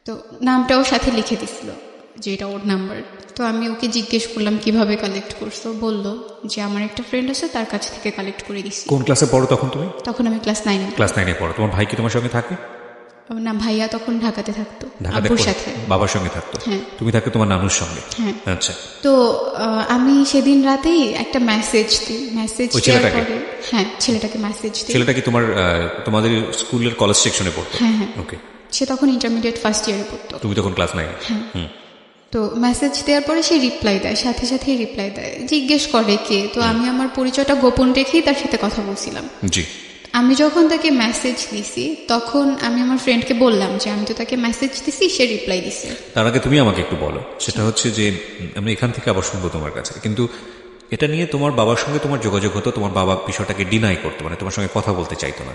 তো নামটাও সাথে লিখে দিছিল যে এটা ওর নাম্বার। তো আমি ওকে জিজ্ঞেস করলাম কিভাবে কালেক্ট করছো, বললো যে আমার একটা ফ্রেন্ড আছে তার কাছ থেকে কালেক্ট করে দিছি। কোন ক্লাসে পড়ো তখন তুমি? তখন আমি ক্লাস 9-এ। ক্লাস 9-এ পড়ো। তোমার ভাই কি তোমার সঙ্গে থাকে? না, ভাইয়া তখন ঢাকাতে থাকতো, ঢাকাতে আব্বুর সাথে, বাবার সঙ্গে থাকতো। হ্যাঁ। তুমি থাকতো তোমার নানুর সঙ্গে? হ্যাঁ। আচ্ছা। তো আমি সেদিন রাতেই একটা মেসেজ দিই, মেসেজ দেওয়ার পরে হ্যাঁ ছেলেটাকে মেসেজ দিই। ছেলেটা কি তোমাদের স্কুলের কলেজ সেকশনে পড়তো? হ্যাঁ হ্যাঁ। ওকে। সে তখন ইন্টারমিডিয়েট ফার্স্ট ইয়ারে পড়তো। তুমি তখন ক্লাস 9? হ্যাঁ। তো মেসেজ দেওয়ার পরে সে রিপ্লাই দেয়, সাথে সাথেই রিপ্লাই দেয়, জিজ্ঞেস করে কে। তো আমি আমার পরিচয়টা গোপন রেখেই তার সাথে কথা বলছিলাম। জি। আমি যখন তাকে মেসেজ দিছি তখন আমি আমার ফ্রেন্ডকে বললাম যে আমি তো তাকে মেসেজ দিছি, সে রিপ্লাই দিছে। তার আগে তুমি আমাকে একটু বলো, সেটা হচ্ছে যে আমি এখান থেকে আবার শুনবো তোমার কাছে, কিন্তু এটা নিয়ে তোমার বাবার সঙ্গে তোমার যোগাযোগ হতো, তোমার বাবা বিষয়টাকে ডিনাই করতো, মানে তোমার সঙ্গে কথা বলতে চাইতো না।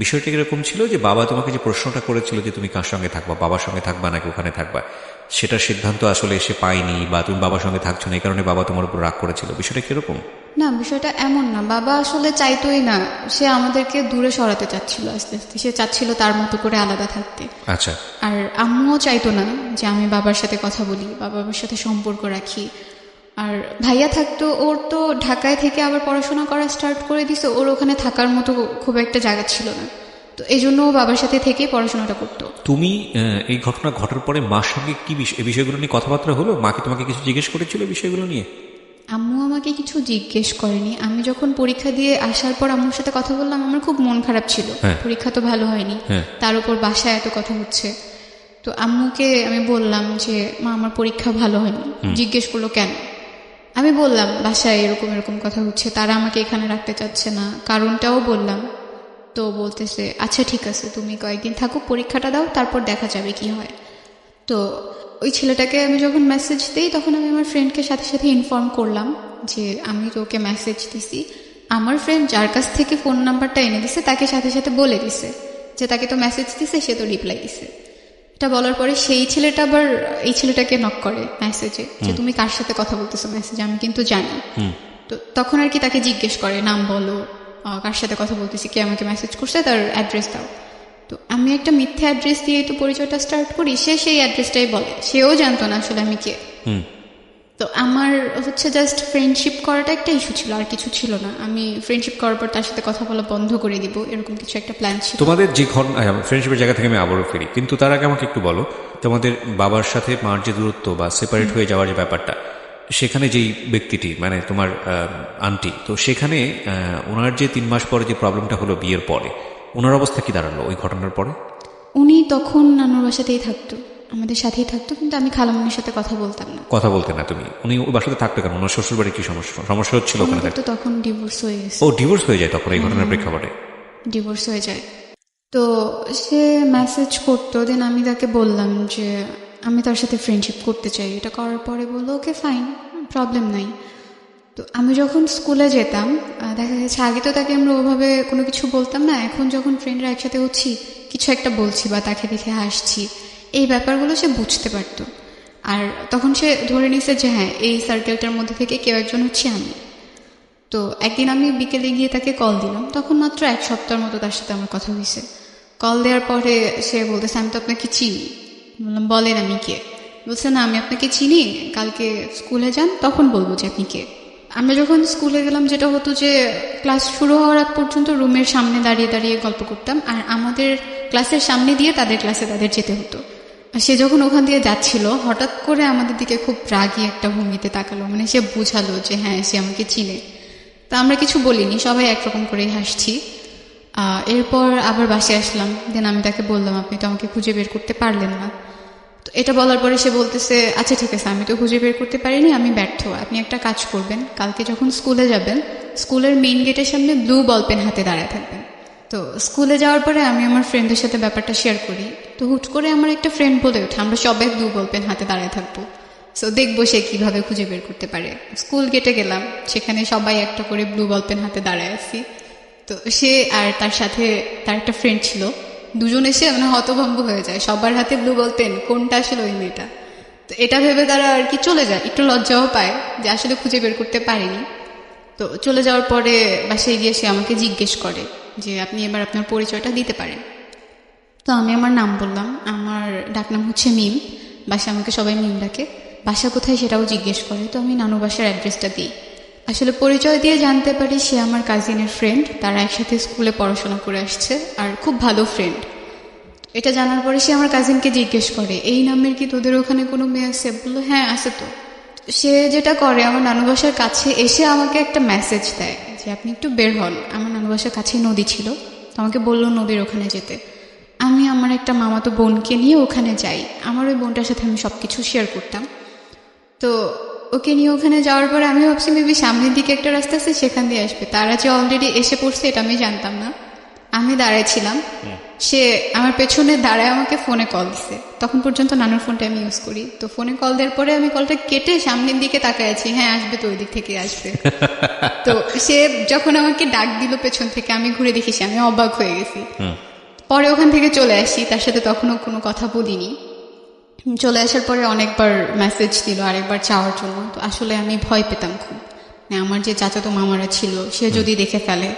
বিষয়টা এরকম ছিল যে বাবা তোমাকে যে প্রশ্নটা করেছিল যে তুমি কার সঙ্গে থাকবা, বাবার সঙ্গে থাকবা নাকি ওখানে থাকবা, সেটার সিদ্ধান্ত আসলে এসে পায়নি, বা তুমি বাবার সঙ্গে থাকছো না এই কারণে বাবা তোমার উপর রাগ করেছিল, বিষয়টা কিরকম? না, বিষয়টা এমন না, বাবা আসলে চাইতোই না, সে আমাদেরকে দূরে সরাতে চাচ্ছিল আস্তে আস্তে, সে চাচ্ছিল তার মতো করে আলাদা থাকতে। আচ্ছা। আর আম্মুও চাইতো না যে আমি বাবার সাথে কথা বলি, বাবার সাথে সম্পর্ক রাখি। আর ভাইয়া থাকতো, ওর তো ঢাকায় থেকে আবার পড়াশোনা করা স্টার্ট করে দিছে, ওর ওখানে থাকার মতো খুব একটা জায়গা ছিল না, তো এই জন্য বাবার সাথে থেকে পড়াশোনাটা করতো। তুমি এই ঘটনা ঘটার পরে মার সঙ্গে কি এই বিষয়গুলো নিয়ে কথাবার্তা হলো? মা কি তোমাকে কিছু জিজ্ঞেস করেছিল বিষয়গুলো নিয়ে? আম্মু আমাকে কিছু জিজ্ঞেস করেনি। আমি যখন পরীক্ষা দিয়ে আসার পর আম্মুর সাথে কথা বললাম, আমার খুব মন খারাপ ছিল, পরীক্ষা তো ভালো হয়নি, তার উপর বাসায় এত কথা হচ্ছে। তো আম্মুকে আমি বললাম যে মা আমার পরীক্ষা ভালো হয়নি। জিজ্ঞেস করলো কেন, আমি বললাম বাসায় এরকম এরকম কথা হচ্ছে, তারা আমাকে এখানে রাখতে চাচ্ছে না, কারণটাও বললাম। তো বলতেছে আচ্ছা ঠিক আছে, তুমি কয়েকদিন থাকো, পরীক্ষাটা দাও, তারপর দেখা যাবে কি হয়। তো ওই ছেলেটাকে আমি যখন মেসেজ দিই তখন আমি আমার ফ্রেন্ডকে সাথে সাথে ইনফর্ম করলাম যে আমি তো ওকে মেসেজ দিছি। আমার ফ্রেন্ড যার কাছ থেকে ফোন নাম্বারটা এনে দিছে তাকে সাথে সাথে বলে দিছে যে তাকে তো মেসেজ দিছে, সে তো রিপ্লাই দিছে। এটা বলার পরে সেই ছেলেটা আবার এই ছেলেটাকে নক করে মেসেজে যে তুমি কার সাথে কথা বলতেছো মেসেজে, আমি কিন্তু জানি। তো তখন আর কি তাকে জিজ্ঞেস করে নাম বলো, কার সাথে কথা বলতেছি, কে আমাকে মেসেজ করছে, তার অ্যাড্রেস দাও। তো আমি একটা মিথ্যা অ্যাড্রেস দিয়ে তো পরিচয়টা স্টার্ট করি, সে সেই অ্যাড্রেসটাই বলে, সেও জানতো না আসলে আমি কে। তো আমার হচ্ছে জাস্ট ফ্রেন্ডশিপ করাটা একটা ইস্যু ছিল, আর কিছু ছিল না। আমি ফ্রেন্ডশিপ করার পর তার সাথে কথা বলা বন্ধ করে দিব, এরকম কিছু একটা প্ল্যান ছিল। তোমাদের যে ফ্রেন্ডশিপের জায়গা থেকে আমি আবারও ফিরি, কিন্তু তার আগে আমাকে একটু বলো, তোমাদের বাবার সাথে মার যে দূরত্ব বা সেপারেট হয়ে যাওয়ার যে ব্যাপারটা, সেখানে যেই ব্যক্তিটি মানে তোমার আন্টি, তো সেখানে ওনার যে 3 মাস পরে যে প্রবলেমটা হলো বিয়ের পরে, ওনার অবস্থা কি দাঁড়ালো ওই ঘটনার পরে? উনি তখন নানুর বাসাতেই থাকতো, আমাদের সাথেই থাকতো, কিন্তু আমি খালামণির সাথে কথা বলতাম না। কথা বলতে না তুমি? উনি ওই বাসাতে থাকতো কেন? ওনার শ্বশুর বাড়ির কি সমস্যা হচ্ছিল ওখানে? তো তখন ডিভোর্স হয়ে গেছে। ও ডিভোর্স হয়ে যায় তখন এই ঘটনার প্রেক্ষাপটে? ডিভোর্স হয়ে যায়। তো সে মেসেজ করতো, দেন আমি তাকে বললাম যে আমি তার সাথে ফ্রেন্ডশিপ করতে চাই। এটা করার পরে বললো ওকে ফাইন, প্রবলেম নাই। তো আমি যখন স্কুলে যেতাম, দেখা গেছে আগে তো তাকে আমরা ওভাবে কোনো কিছু বলতাম না, এখন যখন ফ্রেন্ডরা একসাথে হচ্ছি, কিছু একটা বলছি বা তাকে দেখে হাসছি, এই ব্যাপারগুলো সে বুঝতে পারতো। আর তখন সে ধরে নিছে যে হ্যাঁ, এই সার্কেলটার মধ্যে থেকে কেউ একজন হচ্ছে আমি। তো একদিন আমি বিকেলে গিয়ে তাকে কল দিলাম, তখন মাত্র 1 সপ্তাহের মতো তার সাথে আমার কথা হয়েছে। কল দেওয়ার পরে সে বলতেছে আমি তো আপনাকে চিনি। বললাম বলেন আমি কে? বলছে না আমি আপনাকে চিনি, কালকে স্কুলে যান তখন বলবো যে আপনি কে। আমরা যখন স্কুলে গেলাম, যেটা হতো যে ক্লাস শুরু হওয়ার আগ পর্যন্ত রুমের সামনে দাঁড়িয়ে দাঁড়িয়ে গল্প করতাম, আর আমাদের ক্লাসের সামনে দিয়ে তাদের ক্লাসে তাদের যেতে হতো। সে যখন ওখান দিয়ে যাচ্ছিল, হঠাৎ করে আমাদের দিকে খুব রাগী একটা ভঙ্গিতে তাকালো, মানে সে বুঝালো যে হ্যাঁ সে আমাকে চিনে। তা আমরা কিছু বলিনি, সবাই একরকম করেই হাসছি। এরপর আবার বাসায় আসলাম, দেন আমি তাকে বললাম আপনি তো আমাকে খুঁজে বের করতে পারলেন না। তো এটা বলার পরে সে বলতেছে আচ্ছা ঠিক আছে, আমি তো খুঁজে বের করতে পারিনি, আমি ব্যর্থ। আপনি একটা কাজ করবেন, কালকে যখন স্কুলে যাবেন, স্কুলের মেইন গেটের সামনে ব্লু বল পেন হাতে দাঁড়ায় থাকবেন। তো স্কুলে যাওয়ার পরে আমি আমার ফ্রেন্ডদের সাথে ব্যাপারটা শেয়ার করি। তো হুট করে আমার একটা ফ্রেন্ড বলে ওঠে আমরা সবাই ব্লু বল পেন হাতে দাঁড়ায় থাকবো, সো দেখবো সে কিভাবে খুঁজে বের করতে পারে। স্কুল গেটে গেলাম, সেখানে সবাই একটা করে ব্লু বল পেন হাতে দাঁড়ায় আছি। তো সে আর তার সাথে তার একটা ফ্রেন্ড ছিল, দুজন এসে মানে হতভম্ব হয়ে যায়, সবার হাতে ব্লু বল পেন, কোনটা আসলে ওই মেয়েটা। তো এটা ভেবে তারা আর কি চলে যায়, একটু লজ্জাও পায় যে আসলে খুঁজে বের করতে পারেনি। তো চলে যাওয়ার পরে বাসায় গিয়ে সে আমাকে জিজ্ঞেস করে যে আপনি এবার আপনার পরিচয়টা দিতে পারেন। তো আমি আমার নাম বললাম, আমার ডাকনাম হচ্ছে মিম, বাসা আমাকে সবাই মিম ডাকে। বাসা কোথায় সেটাও জিজ্ঞেস করে, তো আমি নানু বাসার অ্যাড্রেসটা দিই। আসলে পরিচয় দিয়ে জানতে পারি সে আমার কাজিনের ফ্রেন্ড, তারা একসাথে স্কুলে পড়াশোনা করে আসছে আর খুব ভালো ফ্রেন্ড। এটা জানার পরে সে আমার কাজিনকে জিজ্ঞেস করে এই নামের কি তোদের ওখানে কোনো মেয়ে আছে? বললো হ্যাঁ আছে। তো সে যেটা করে, আমার নানু বাসার কাছে এসে আমাকে একটা মেসেজ দেয় যে আপনি একটু বের হন। আমার নানু বাসার কাছেই নদী ছিল, তো আমাকে বললো নদীর ওখানে যেতে। আমি আমার একটা মামাতো বোনকে নিয়ে ওখানে যাই, আমার ওই বোনটার সাথে আমি সবকিছু শেয়ার করতাম। তো ওকে নিয়ে ওখানে যাওয়ার পরে আমি ভাবছি মেবি সামনের দিকে একটা রাস্তা আছে, সেখান দিয়ে আসবে। তারা যে অলরেডি এসে পড়ছে এটা আমি জানতাম না। আমি দাঁড়াইছিলাম, সে আমার পেছনে দাঁড়ায় আমাকে ফোনে কল দিছে। তখন পর্যন্ত নানুর ফোনটা আমি ইউজ করি। তো ফোনে কল দেওয়ার পরে আমি কলটা কেটে সামনের দিকে তাকায় আছি, হ্যাঁ আসবে তো, ওই দিক থেকে আসবে। তো সে যখন আমাকে ডাক দিল পেছন থেকে, আমি ঘুরে দেখি সে, আমি অবাক হয়ে গেছি। পরে ওখান থেকে চলে আসি, তার সাথে তখনও কোনো কথা বলিনি। চলে আসার পরে অনেকবার মেসেজ দিল আরেকবার চাওয়ার জন্য। তো আসলে আমি ভয় পেতাম খুব, আমার যে চাচাতো মামারা ছিল সে যদি দেখে ফেলে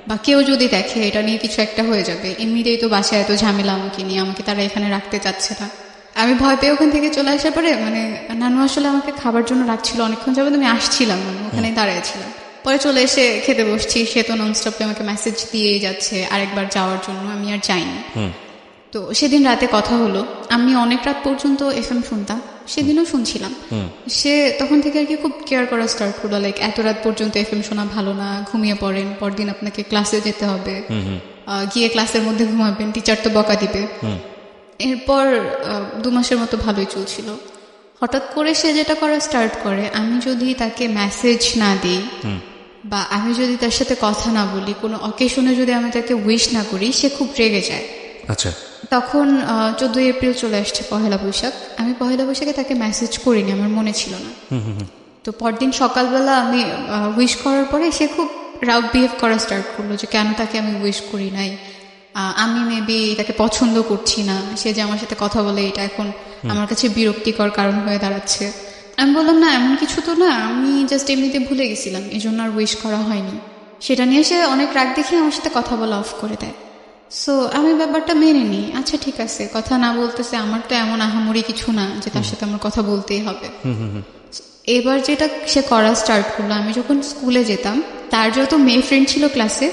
বা কেউ যদি দেখে, এটা নিয়ে কিছু একটা হয়ে যাবে। এমনিতেই তো বাসায় এত ঝামেলা আমাকে নিয়ে, আমাকে তারা এখানে রাখতে চাচ্ছে না। আমি ভয় পেয়ে ওখান থেকে চলে আসার পরে মানে নানু আসলে আমাকে খাবার জন্য রাখছিল অনেকক্ষণ যাবে, আমি আসছিলাম, মানে ওখানে দাঁড়িয়েছিলাম। পরে চলে এসে খেতে বসছি, সে তো ননস্টপে আমাকে মেসেজ দিয়েই যাচ্ছে আরেকবার যাওয়ার জন্য, আমি আর যাইনি। তো সেদিন রাতে কথা হলো, আমি অনেক রাত পর্যন্ত এফএম শুনতাম, সেদিনও শুনছিলাম। সে তখন থেকে আর কি খুব কেয়ার করা স্টার্ট করলো, লাইক এত রাত পর্যন্ত এফএম শোনা ভালো না, ঘুমিয়ে পড়েন, পরদিন আপনাকে ক্লাসে যেতে হবে, গিয়ে ক্লাসের মধ্যে ঘুমাবেন, টিচার তো বকা দিবে। এরপর 2 মাসের মতো ভালোই চলছিল। হঠাৎ করে সে যেটা করা স্টার্ট করে, আমি যদি তাকে মেসেজ না দিই বা আমি যদি তার সাথে কথা না বলি, কোনো অকেশনে যদি আমি তাকে উইশ না করি, সে খুব রেগে যায়। আচ্ছা, তখন 14 এপ্রিল চলে আসছে, পহেলা বৈশাখ। আমি পহেলা বৈশাখে তাকে মেসেজ করিনি, আমার মনে ছিল না। তো পরদিন সকালবেলা আমি উইশ করার পরে সে খুব রাউড বিহেভ করা স্টার্ট করলো যে কেন তাকে আমি উইশ করি নাই, আমি মেবি তাকে পছন্দ করছি না, সে যে আমার সাথে কথা বলে এটা এখন আমার কাছে বিরক্তিকর কারণ হয়ে দাঁড়াচ্ছে। আমি বললাম না এমন কিছু তো না, আমি জাস্ট এমনিতে ভুলে গেছিলাম, এই জন্য আর উইশ করা হয়নি। সেটা নিয়ে সে অনেক রাগ দেখিয়ে আমার সাথে কথা বলা অফ করে দেয়। সো আমি ব্যাপারটা মেনে নিই, আচ্ছা ঠিক আছে, কথা না বলতেছে, আমার তো এমন আহামরি কিছু না যে তার সাথে আমার কথা বলতেই হবে। এবার যেটা সে করা স্টার্ট করলো, আমি যখন স্কুলে যেতাম, তার যত মেয়ে ফ্রেন্ড ছিল ক্লাসে,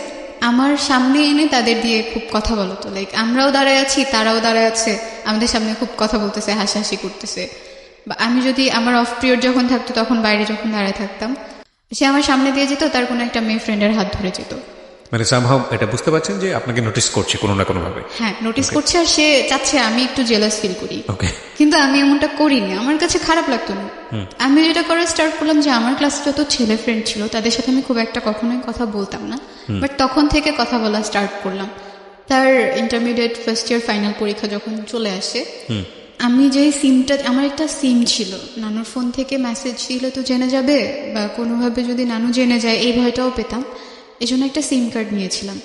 আমার সামনে এনে তাদের দিয়ে খুব কথা বলতো। লাইক আমরাও দাঁড়ায় আছি, তারাও দাঁড়ায় আছে, আমাদের সামনে খুব কথা বলতেছে, হাসাহাসি করতেছে। বা আমি যদি আমার অফ পিরিয়ড যখন থাকতো, তখন বাইরে যখন দাঁড়ায় থাকতাম, সে আমার সামনে দিয়ে যেত, তার কোনো একটা মেয়ে ফ্রেন্ডের হাত ধরে যেত। মানে সামহাও এটা বুঝতে পারছেন যে আপনাকে নোটিস করছে কোনো না কোনো ভাবে। হ্যাঁ, নোটিস করছে, আর সে চাচ্ছে আমি একটু জেলাস ফিল করি। ওকে। কিন্তু আমি এমনটা করিনি, আমার কাছে খারাপ লাগতো না। আমি যেটা করা স্টার্ট করলাম যে আমার ক্লাসে যত ছেলে ফ্রেন্ড ছিল তাদের সাথে আমি খুব একটা কখনোই কথা বলতাম না, বাট তখন থেকে কথা বলা স্টার্ট করলাম। তার ইন্টারমিডিয়েট ফার্স্ট ইয়ার ফাইনাল পরীক্ষা যখন চলে আসে, আমি যেই সিমটা, আমার একটা সিম ছিল, নানুর ফোন থেকে মেসেজ দিলে তো জেনে যাবে, বা কোনোভাবে যদি নানু জেনে যায় এই ভয়টাও পেতাম, এই জন্য একটা সিম কার্ড নিয়েছিলাম।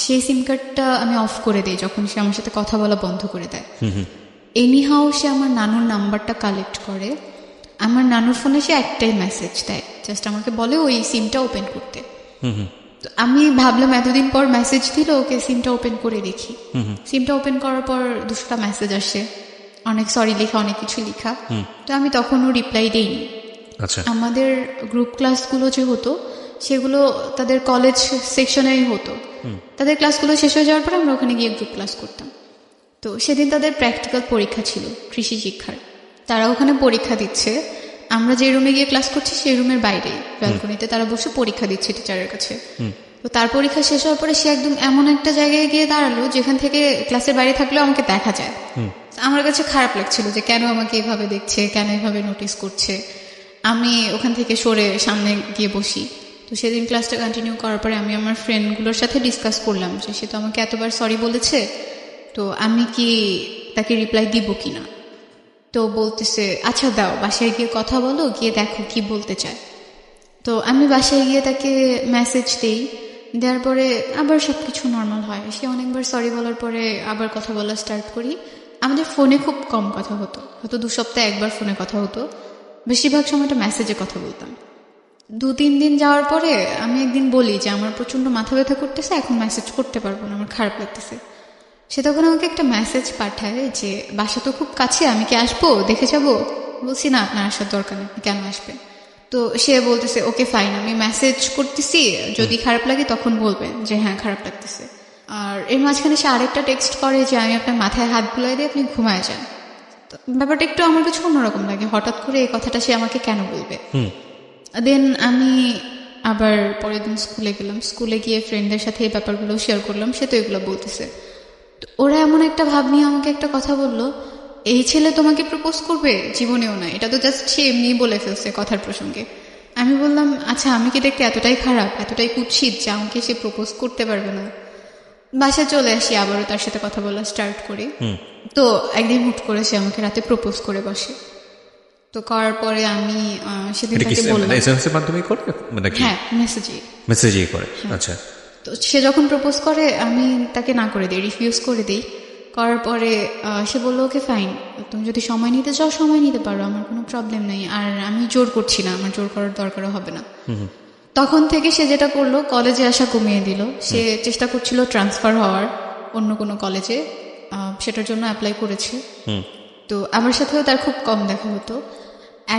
সেই সিম কার্ডটা আমি অফ করে দিই যখন সে আমার সাথে কথা বলা বন্ধ করে দেয়। এনিহাও সে আমার নানুর নাম্বারটা কালেক্ট করে, আমার নানুর ফোনে সে একটাই মেসেজ দেয়, জাস্ট আমাকে বলে ওই সিমটা ওপেন করতে। আমি ভাবলাম এতদিন পর মেসেজ দিল, ওকে সিমটা ওপেন করে দেখি। সিমটা ওপেন করার পর 200টা মেসেজ আসে, অনেক সরি লেখা, অনেক কিছু লেখা। তো আমি তখনও রিপ্লাই দেইনি। আমাদের গ্রুপ ক্লাসগুলো যে হতো সেগুলো তাদের কলেজ সেকশনেই হতো। তাদের ক্লাসগুলো শেষ হয়ে যাওয়ার পর আমরা ওখানে গিয়ে গ্রুপ ক্লাস করতাম। তো সেদিন তাদের প্র্যাকটিক্যাল পরীক্ষা ছিল কৃষি শিক্ষার, তারা ওখানে পরীক্ষা দিচ্ছে। আমরা যে রুমে গিয়ে ক্লাস করছি সেই রুমের বাইরে ব্যালকনিতে তারা বসে পরীক্ষা দিচ্ছে টিচারের কাছে। তো তার পরীক্ষা শেষ হওয়ার পরে সে একদম এমন একটা জায়গায় গিয়ে দাঁড়ালো যেখান থেকে ক্লাসের বাইরে থাকলেও আমাকে দেখা যায়। আমার কাছে খারাপ লাগছিল যে কেন আমাকে এভাবে দেখছে, কেন এভাবে নোটিস করছে। আমি ওখান থেকে সরে সামনে গিয়ে বসি। তো সেদিন ক্লাসটা কন্টিনিউ করার পরে আমি আমার ফ্রেন্ডগুলোর সাথে ডিসকাস করলাম যে সে তো আমাকে এতবার সরি বলেছে, তো আমি কি তাকে রিপ্লাই দিব কিনা। তো বলতেছে আচ্ছা দাও, বাসায় গিয়ে কথা বলো, গিয়ে দেখো কি বলতে চায়। তো আমি বাসায় গিয়ে তাকে মেসেজ দেই, দেওয়ার পরে আবার সবকিছু নর্মাল হয়। সে অনেকবার সরি বলার পরে আবার কথা বলা স্টার্ট করি। আমাদের ফোনে খুব কম কথা হতো, হয়তো 2 সপ্তাহে একবার ফোনে কথা হতো, বেশিরভাগ সময়টা মেসেজে কথা বলতাম। 2-3 দিন যাওয়ার পরে আমি একদিন বলি যে আমার প্রচন্ড মাথা ব্যথা করতেছে, এখন মেসেজ করতে পারবো না, আমার খারাপ লাগতেছে। সে তখন আমাকে একটা মেসেজ পাঠায় যে বাসা তো খুব কাছে, আমি কি আসবো, দেখে যাবো। বলছি না, আপনার আসার দরকার নেই, কেন আসবেন। তো সে বলতেছে ওকে ফাইন, আমি মেসেজ করতেছি, যদি খারাপ লাগে তখন বলবেন যে হ্যাঁ খারাপ লাগতেছে। আর এর মাঝখানে সে আরেকটা টেক্সট করে যে আমি আপনার মাথায় হাত বুলাই দিয়ে আপনি ঘুমায় যান। তো ব্যাপারটা একটু আমার কাছে অন্যরকম লাগে, হঠাৎ করে এই কথাটা সে আমাকে কেন বলবে। দেন আমি আবার পরের দিন স্কুলে গেলাম, স্কুলে গিয়ে ফ্রেন্ডদের সাথে এই ব্যাপারগুলো শেয়ার করলাম, সে তো এগুলো বলতেছে। ওরা এমন একটা ভাব নিয়ে আমাকে একটা কথা বললো, এই ছেলে তোমাকে প্রপোজ করবে, জীবনেও না, এটা তো জাস্ট সে এমনি বলে ফেলছে কথার প্রসঙ্গে। আমি বললাম আচ্ছা আমি কি দেখতে এতটাই খারাপ, এতটাই কুৎসিত যে আমাকে সে প্রপোজ করতে পারবে না। বাসায় চলে আসি, আবারও তার সাথে কথা বলা স্টার্ট করি। তো একদিন হুট করে সে আমাকে রাতে প্রপোজ করে বসে। তো করার পরে আমি সেদিন তাকে বললাম, হ্যাঁ মেসেজেই করে। আচ্ছা। তো সে যখন প্রপোজ করে আমি তাকে না করে দিই, রিফিউজ করে দিই। করার পরে সে বললো ওকে ফাইন, তুমি যদি সময় নিতে চাও সময় নিতে পারো, আমার কোনো প্রবলেম নেই, আর আমি জোর করছি না, আমার জোর করার দরকারও হবে না। তখন থেকে সে যেটা করলো, কলেজে আসা কমিয়ে দিল। সে চেষ্টা করছিল ট্রান্সফার হওয়ার অন্য কোনো কলেজে, সেটার জন্য অ্যাপ্লাই করেছে। তো আমার সাথেও তার খুব কম দেখা হতো।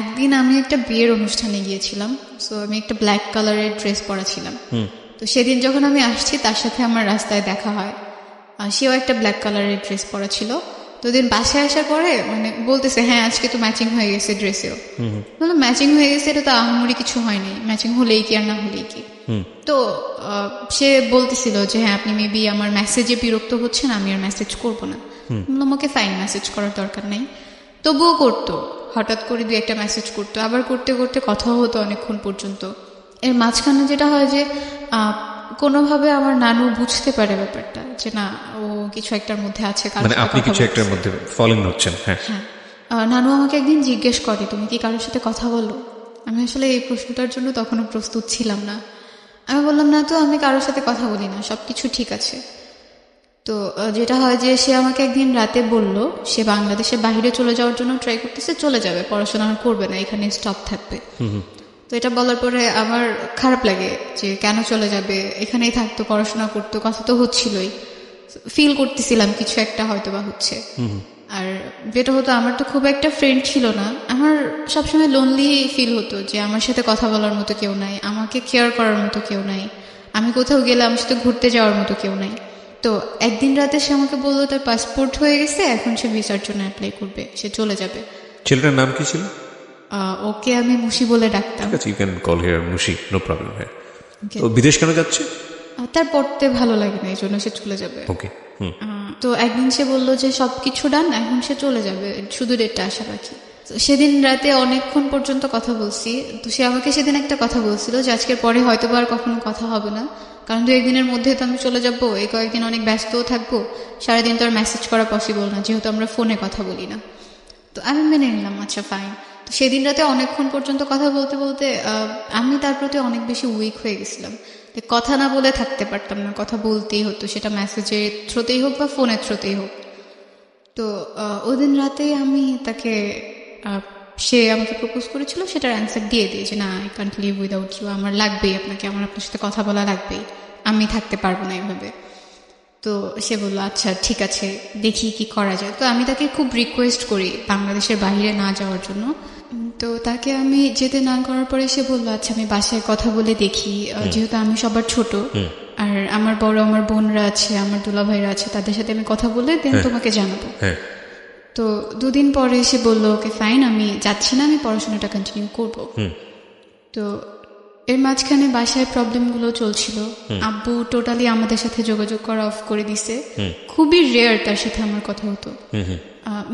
একদিন আমি একটা বিয়ের অনুষ্ঠানে গিয়েছিলাম, সো আমি একটা ব্ল্যাক কালারের ড্রেস পরা ছিলাম। তো সেদিন যখন আমি আসছি তার সাথে আমার রাস্তায় দেখা হয়, সেও একটা ব্ল্যাক কালারের ড্রেস পরা ছিল। তো দিন বাসায় আসার পরে মানে বলতেছে হ্যাঁ আজকে তো ম্যাচিং হয়ে গেছে ড্রেসেও। বললাম ম্যাচিং হয়ে গেছে, এটা তো আহামরি কিছু হয়নি, ম্যাচিং হলেই কি আর না হলেই কি। তো সে বলতেছিল যে হ্যাঁ আপনি মেবি আমার মেসেজে বিরক্ত হচ্ছেন, আমি আর মেসেজ করবো না। বললাম ওকে ফাইন, মেসেজ করার দরকার নেই। তবুও করতো, হঠাৎ করে 2-1টা মেসেজ করতো, আবার করতে করতে কথা হতো অনেকক্ষণ পর্যন্ত। এর মাঝখানে যেটা হয় যে কোনোভাবে আমার নানু বুঝতে পারে ব্যাপারটা যে না ও কিছু একটার মধ্যে আছে, মানে আপনি কিছু একটার মধ্যে ফলিং হচ্ছেন। হ্যাঁ, নানু আমাকে একদিন জিজ্ঞেস করে তুমি কি কারোর সাথে কথা বলো। আমি আসলে এই প্রশ্নটার জন্য তখনও প্রস্তুত ছিলাম না। আমি বললাম না তো, আমি কারোর সাথে কথা বলি না, সবকিছু ঠিক আছে। তো যেটা হয় যে সে আমাকে একদিন রাতে বলল সে বাংলাদেশের বাইরে চলে যাওয়ার জন্য ট্রাই করতেছে, চলে যাবে, পড়াশোনা করবে না, এখানে স্টপ থাকবে। তো এটা বলার পরে আমার খারাপ লাগে যে কেন চলে যাবে, এখানেই থাকতো, পড়াশোনা করতো, কথা তো হচ্ছিলই, ফিল করতেছিলাম কিছু একটা হয়তো বা হচ্ছে। আর যেটা হতো, আমার তো খুব একটা ফ্রেন্ড ছিল না, আমার সবসময় লোনলি ফিল হতো যে আমার সাথে কথা বলার মতো কেউ নাই, আমাকে কেয়ার করার মতো কেউ নাই, আমি কোথাও গেলে আমার সাথে ঘুরতে যাওয়ার মতো কেউ নাই। তো একদিন রাতে সে আমাকে বললো তার পাসপোর্ট হয়ে গেছে, এখন সে ভিসার জন্য অ্যাপ্লাই করবে, সে চলে যাবে। ছেলেটার নাম কি ছিল? ওকে আমি মুশি বলে ডাকতাম। ঠিক আছে, you can call her Mushi, no problem. হ্যাঁ, তো বিদেশ কেন যাচ্ছে? তার পড়তে ভালো লাগে না, এই জন্য সে চলে যাবে। ওকে। তো একদিন সে বললো যে সবকিছু ডান, এখন সে চলে যাবে, শুধু ডেটটা আসা বাকি। তো সেদিন রাতে অনেকক্ষণ পর্যন্ত কথা বলছি। তো সে আমাকে সেদিন একটা কথা বলছিল যে আজকের পরে হয়তো আর কখনো কথা হবে না, কারণ 2-1 দিনের মধ্যে তো আমি চলে যাবো, এই কয়েকদিন অনেক ব্যস্তও থাকবো, সারাদিন তো আর মেসেজ করা পসিবল না, যেহেতু আমরা ফোনে কথা বলি না। তো আমি মেনে নিলাম, আচ্ছা ফাইন। তো সেদিন রাতে অনেকক্ষণ পর্যন্ত কথা বলতে বলতে আমি তার প্রতি অনেক বেশি উইক হয়ে গেছিলাম, কথা না বলে থাকতে পারতাম না, কথা বলতেই হতো, সেটা মেসেজের থ্রুতেই হোক বা ফোনের থ্রুতেই হোক। তো ওই দিন রাতে আমি তাকে, সে আমাকে প্রপোজ করেছিল, সেটার অ্যান্সার দিয়ে দিই যে না, I can't live without you, আমার লাগবেই আপনাকে, আমার আপনার সাথে কথা বলা লাগবেই, আমি থাকতে পারবো না এভাবে। তো সে বললো আচ্ছা ঠিক আছে, দেখি কি করা যায়। তো আমি তাকে খুব রিকোয়েস্ট করি বাংলাদেশের বাইরে না যাওয়ার জন্য। তো তাকে আমি যেতে না করার পরে সে বললো আচ্ছা আমি বাসায় কথা বলে দেখি, যেহেতু আমি সবার ছোট, আর আমার বড় আমার বোনরা আছে, আমার দুলা ভাইরা আছে, তাদের সাথে আমি কথা বলে দেন তোমাকে জানাবো। তো 2 দিন পরে সে বললো ওকে ফাইন, আমি যাচ্ছি না, আমি পড়াশোনাটা কন্টিনিউ করবো। তো এর মাঝখানে বাসায় প্রবলেমগুলো চলছিল, আব্বু টোটালি আমাদের সাথে যোগাযোগ করা অফ করে দিছে, খুবই রেয়ার তার সাথে আমার কথা হতো।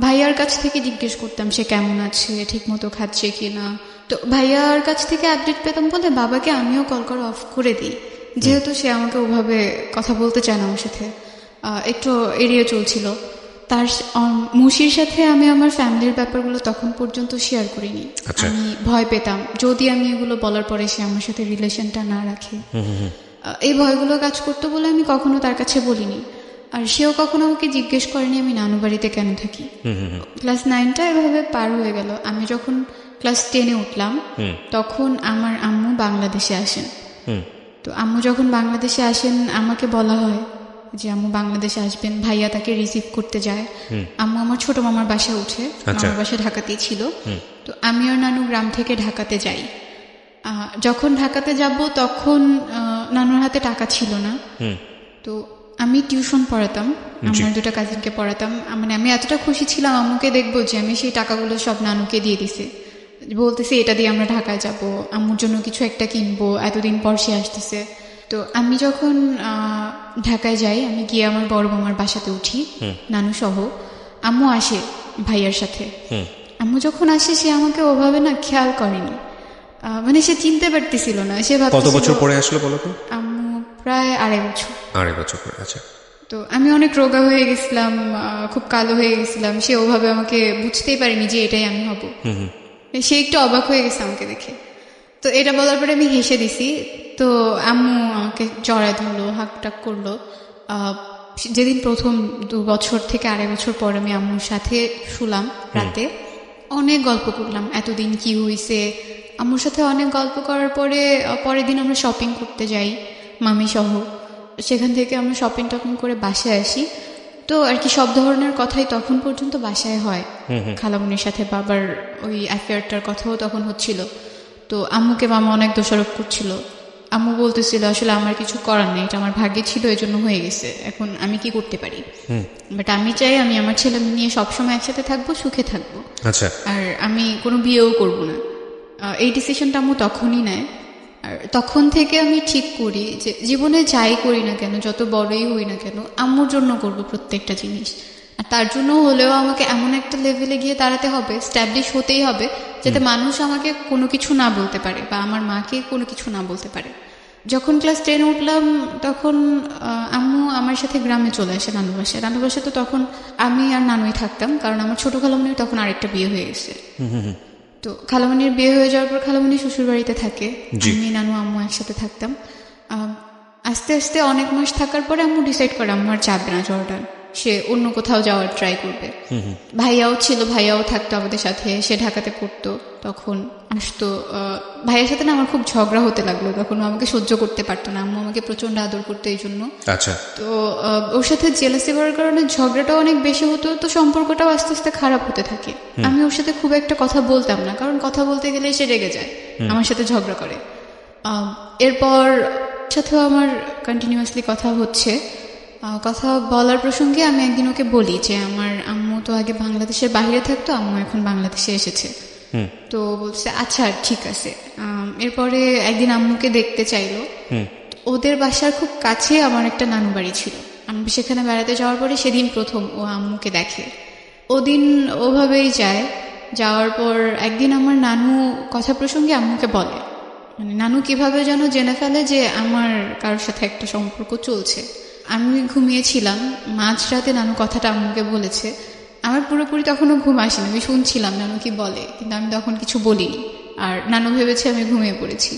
ভাইয়ার কাছ থেকে জিজ্ঞেস করতাম সে কেমন আছে, ঠিক মতো খাচ্ছে কিনা। তো ভাইয়ার কাছ থেকে আপডেট পেতাম বলে বাবাকে আমিও কল করা অফ করে দিই, যেহেতু সে আমাকে ওভাবে কথা বলতে চায় না আমার সাথে, একটু এড়িয়ে চলছিল। তার মুশির সাথে আমি আমার ফ্যামিলির ব্যাপারগুলো তখন পর্যন্ত শেয়ার করিনি, আমি ভয় পেতাম যদি আমি এগুলো বলার পরে সে আমার সাথে রিলেশনটা না রাখে, এই ভয়গুলো কাজ করতো বলে আমি কখনো তার কাছে বলিনি। আর সেও কখনো আমাকে জিজ্ঞেস করেনি আমি নানু বাড়িতে কেন থাকি। ক্লাস 9টা এভাবে পার হয়ে গেল। আমি যখন ক্লাস 10-এ উঠলাম তখন আমার আম্মু বাংলাদেশে আসেন। তো আম্মু যখন বাংলাদেশে আসেন আমাকে বলা হয় যে আম্মু বাংলাদেশে আসবেন, ভাইয়া তাকে রিসিভ করতে যায়। আম্মু আমার ছোট মামার বাসায় উঠে, মামার বাসা ঢাকাতেই ছিল। তো আমি আর নানু গ্রাম থেকে ঢাকাতে যাই। যখন ঢাকাতে যাব তখন নানুর হাতে টাকা ছিল না। তো আমি টিউশন পড়াতাম, আমার 2টা কাজিনকে পড়াতাম। মানে আমি এতটা খুশি ছিলাম আম্মুকে দেখবো যে আমি সেই টাকাগুলো সব নানুকে দিয়ে দিছি, বলতেছি এটা দিয়ে আমরা ঢাকায় যাব, আম্মুর জন্য কিছু একটা কিনবো, এতদিন পর সে আসতেছে। তো আমি যখন ঢাকায় যাই, আমি গিয়ে আমার বড় মামার বাসাতে উঠি নানু সহ। আম্মু আসে ভাইয়ার সাথে। আম্মু যখন আসে সে আমাকে ওভাবে না খেয়াল করেনি, মানে সে চিনতে পারতেছিল না। সে কত বছর পরে আসলো বলো তো? আম্মু প্রায় 2.5 বছর। 2.5 বছর পরে। আচ্ছা। তো আমি অনেক রোগা হয়ে গেছিলাম, খুব কালো হয়ে গেছিলাম। সে ওভাবে আমাকে বুঝতেই পারেনি যে এটাই আমি হব। সে একটু অবাক হয়ে গেছে আমাকে দেখে। তো এটা বলার পরে আমি হেসে দিছি। তো আম্মু আমাকে জড়ায় ধরলো, হাক টাক করলো। যেদিন প্রথম 2 বছর থেকে 2.5 বছর পর আমি আম্মুর সাথে শুলাম রাতে, অনেক গল্প করলাম এতদিন কি হয়েছে। আম্মুর সাথে অনেক গল্প করার পরে পরের দিন আমরা শপিং করতে যাই মামি সহ। সেখান থেকে আমরা শপিং টপিং করে বাসায় আসি। তো আর কি সব ধরনের কথাই তখন পর্যন্ত বাসায় হয়। খালামুনির সাথে বাবার ওই অ্যাফেয়ারটার কথাও তখন হচ্ছিল। তো আম্মুকে মামা অনেক দোষারোপ করছিল। আম্মু বলতেছিল আসলে আমার কিছু করার নেই, এটা আমার ভাগ্যে ছিল, এই জন্য হয়ে গেছে, এখন আমি কি করতে পারি। বাট আমি চাই আমি আমার ছেলে নিয়ে সবসময় একসাথে থাকবো, সুখে থাকবো। আচ্ছা। আর আমি কোনো বিয়েও করব না। এই ডিসিশনটা আম্মু তখনই নেয়। আর তখন থেকে আমি ঠিক করি যে জীবনে যাই করি না কেন, যত বড়ই হই না কেন, আম্মুর জন্য করব প্রত্যেকটা জিনিস। আর তার জন্য হলেও আমাকে এমন একটা লেভেলে গিয়ে দাঁড়াতে হবে, স্ট্যাবলিশ হতেই হবে, যাতে মানুষ আমাকে কোনো কিছু না বলতে পারে বা আমার মাকে কোনো কিছু না বলতে পারে। যখন ক্লাস 10 উঠলাম তখন আম্মু আমার সাথে গ্রামে চলে আসে নানু বাসায়। নানু বাসায় তো তখন আমি আর নানুই থাকতাম, কারণ আমার ছোট খালামণির তখন আরেকটা বিয়ে হয়ে গেছে। তো খালামণির বিয়ে হয়ে যাওয়ার পর খালামণি শ্বশুর বাড়িতে থাকে, আমি নানু আম্মু একসাথে থাকতাম। আস্তে আস্তে অনেক মাস থাকার পরে আম্মু ডিসাইড করে আম্মু আর যাবে না জর্ডান। সে অন্য কোথাও যাওয়ার ট্রাই করবে। ভাইয়াও ছিল, ভাইয়াও থাকতো আমাদের সাথে, সে ঢাকাতে পড়তো, তখন আসতো। ভাইয়ের সাথে না আমার খুব ঝগড়া হতে লাগলো, তখন ও আমাকে সহ্য করতে পারতো না, আম্মু আমাকে প্রচন্ড আদর করতো এই জন্য। আচ্ছা। তো ওর সাথে জেলাসি করার কারণে ঝগড়াটাও অনেক বেশি হতো, তো সম্পর্কটাও আস্তে আস্তে খারাপ হতে থাকে। আমি ওর সাথে খুব একটা কথা বলতাম না, কারণ কথা বলতে গেলে সে রেগে যায়, আমার সাথে ঝগড়া করে। এরপর সাথেও আমার কন্টিনিউয়াসলি কথা হচ্ছে। কথা বলার প্রসঙ্গে আমি একদিন ওকে বলি যে আমার আম্মু তো আগে বাংলাদেশের বাইরে থাকতো, আম্মু এখন বাংলাদেশে এসেছে। তো বলছে আচ্ছা ঠিক আছে। এরপরে একদিন আম্মুকে দেখতে চাইলো। ওদের বাসার খুব কাছে আমার একটা নানু বাড়ি ছিল, আমি সেখানে বেড়াতে যাওয়ার পরে সেদিন প্রথম ও আম্মুকে দেখে। ওদিন ওভাবেই যায়। যাওয়ার পর একদিন আমার নানু কথা প্রসঙ্গে আম্মুকে বলে, মানে নানু কিভাবে যেন জেনে ফেলে যে আমার কারোর সাথে একটা সম্পর্ক চলছে। আমি ঘুমিয়েছিলাম, মাঝরাতে নানু কথাটা আম্মুকে বলেছে। আমার পুরোপুরি তখনও ঘুম আসেনি, আমি শুনছিলাম নানু কি বলে, কিন্তু আমি তখন কিছু বলিনি, আর নানু ভেবেছে আমি ঘুমিয়ে পড়েছি।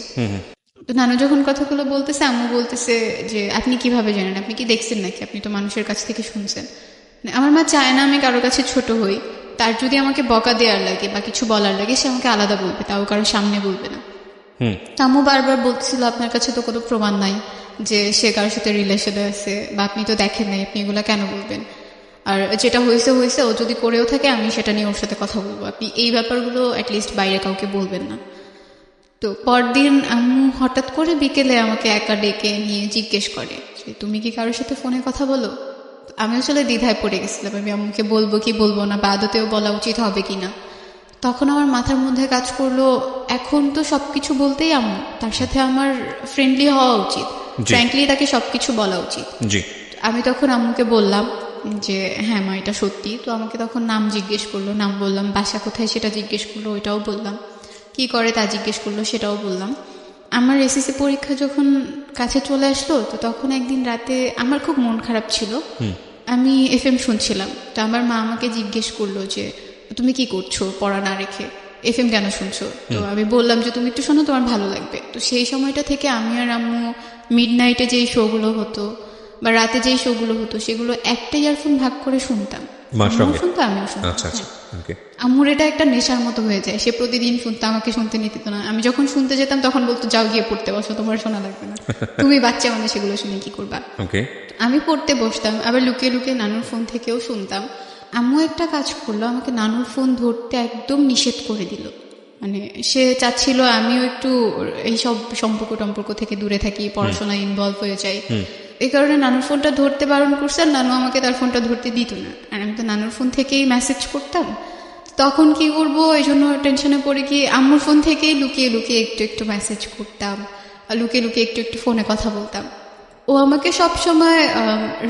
তো নানু যখন কথাগুলো বলতেছে, আম্মু বলতেছে যে আপনি কিভাবে জানেন, আপনি কি দেখছেন নাকি, আপনি তো মানুষের কাছ থেকে শুনছেন। আমার মা চায় না আমি কারোর কাছে ছোট হই, তার যদি আমাকে বকা দেওয়ার লাগে বা কিছু বলার লাগে সে আমাকে আলাদা বলবে, তাও কারোর সামনে বলবে না। আম্মু বারবার বলতেছিল আপনার কাছে তো কোনো প্রমাণ নাই যে সে কারোর সাথে রিলেশনে আছে, বা আপনি তো দেখেন নাই, আপনি এগুলা কেন বলবেন, আর যেটা হয়েছে হয়েছে, ও যদি করেও থাকে আমি সেটা নিয়ে ওর সাথে কথা বলবো, আপনি এই ব্যাপারগুলো অ্যাটলিস্ট বাইরে কাউকে বলবেন না। তো পরদিন আম্মু হঠাৎ করে বিকেলে আমাকে একা ডেকে নিয়ে জিজ্ঞেস করে যে তুমি কি কারোর সাথে ফোনে কথা বলো। আমি আসলে দ্বিধায় পড়ে গেছিলাম, আমি আম্মুকে বলবো কি বলবো না, বা আদতেও বলা উচিত হবে কিনা। তখন আমার মাথার মধ্যে কাজ করলো, এখন তো সবকিছু বলতেই আম্মু, তার সাথে আমার ফ্রেন্ডলি হওয়া উচিত, ফ্র্যাঙ্কলি তাকে সবকিছু বলা উচিত। আমি তখন আম্মুকে বললাম যে হ্যাঁ মা এটা সত্যি। তো আমাকে তখন নাম জিজ্ঞেস করলো, নাম বললাম, বাসা কোথায় সেটা জিজ্ঞেস করলো, ওইটাও বললাম, কি করে তা জিজ্ঞেস করলো, সেটাও বললাম। আমার এসএসসি পরীক্ষা যখন কাছে চলে আসলো, তো তখন একদিন রাতে আমার খুব মন খারাপ ছিল, আমি এফএম শুনছিলাম। তো আমার মা আমাকে জিজ্ঞেস করলো যে তুমি কি করছো পড়া না রেখে, এফএম কেন শুনছো। তো আমি বললাম যে তুমি একটু শোনো, তোমার ভালো লাগবে। তো সেই সময়টা থেকে আমি আর আম্মু মিড নাইটে যেই শোগুলো হতো বা রাতে যেই শোগুলো হতো সেগুলো একটা ইয়ারফোন ভাগ করে শুনতাম, শুনতো আমিও শুনতাম। আম্মুর এটা একটা নেশার মতো হয়ে যায়, সে প্রতিদিন শুনতো, আমাকে শুনতে নিত না। আমি যখন শুনতে যেতাম তখন বলতো যাও গিয়ে পড়তে বসো, তোমার শোনা লাগবে না, তুমি বাচ্চা মানে সেগুলো শুনে কি করবা। আমি পড়তে বসতাম, আবার লুকিয়ে লুকিয়ে নানুর ফোন থেকেও শুনতাম। আম্মু একটা কাজ করলো, আমাকে নানুর ফোন ধরতে একদম নিষেধ করে দিল। মানে সে চাচ্ছিল আমিও একটু এইসব সম্পর্ক থেকে দূরে থাকি, পড়াশোনায় ইনভলভ হয়ে যাই। এই কারণে নানুর ফোনটা ধরতে বারণ করছে, আর নানু আমাকে তার ফোনটা ধরতে দিত না। আর আমি তো নানুর ফোন থেকেই মেসেজ করতাম, তখন কি করবো এই জন্য টেনশনে পড়ে গিয়ে আম্মুর ফোন থেকেই লুকিয়ে লুকিয়ে একটু একটু মেসেজ করতাম, আর লুকিয়ে লুকিয়ে একটু একটু ফোনে কথা বলতাম। ও আমাকে সবসময়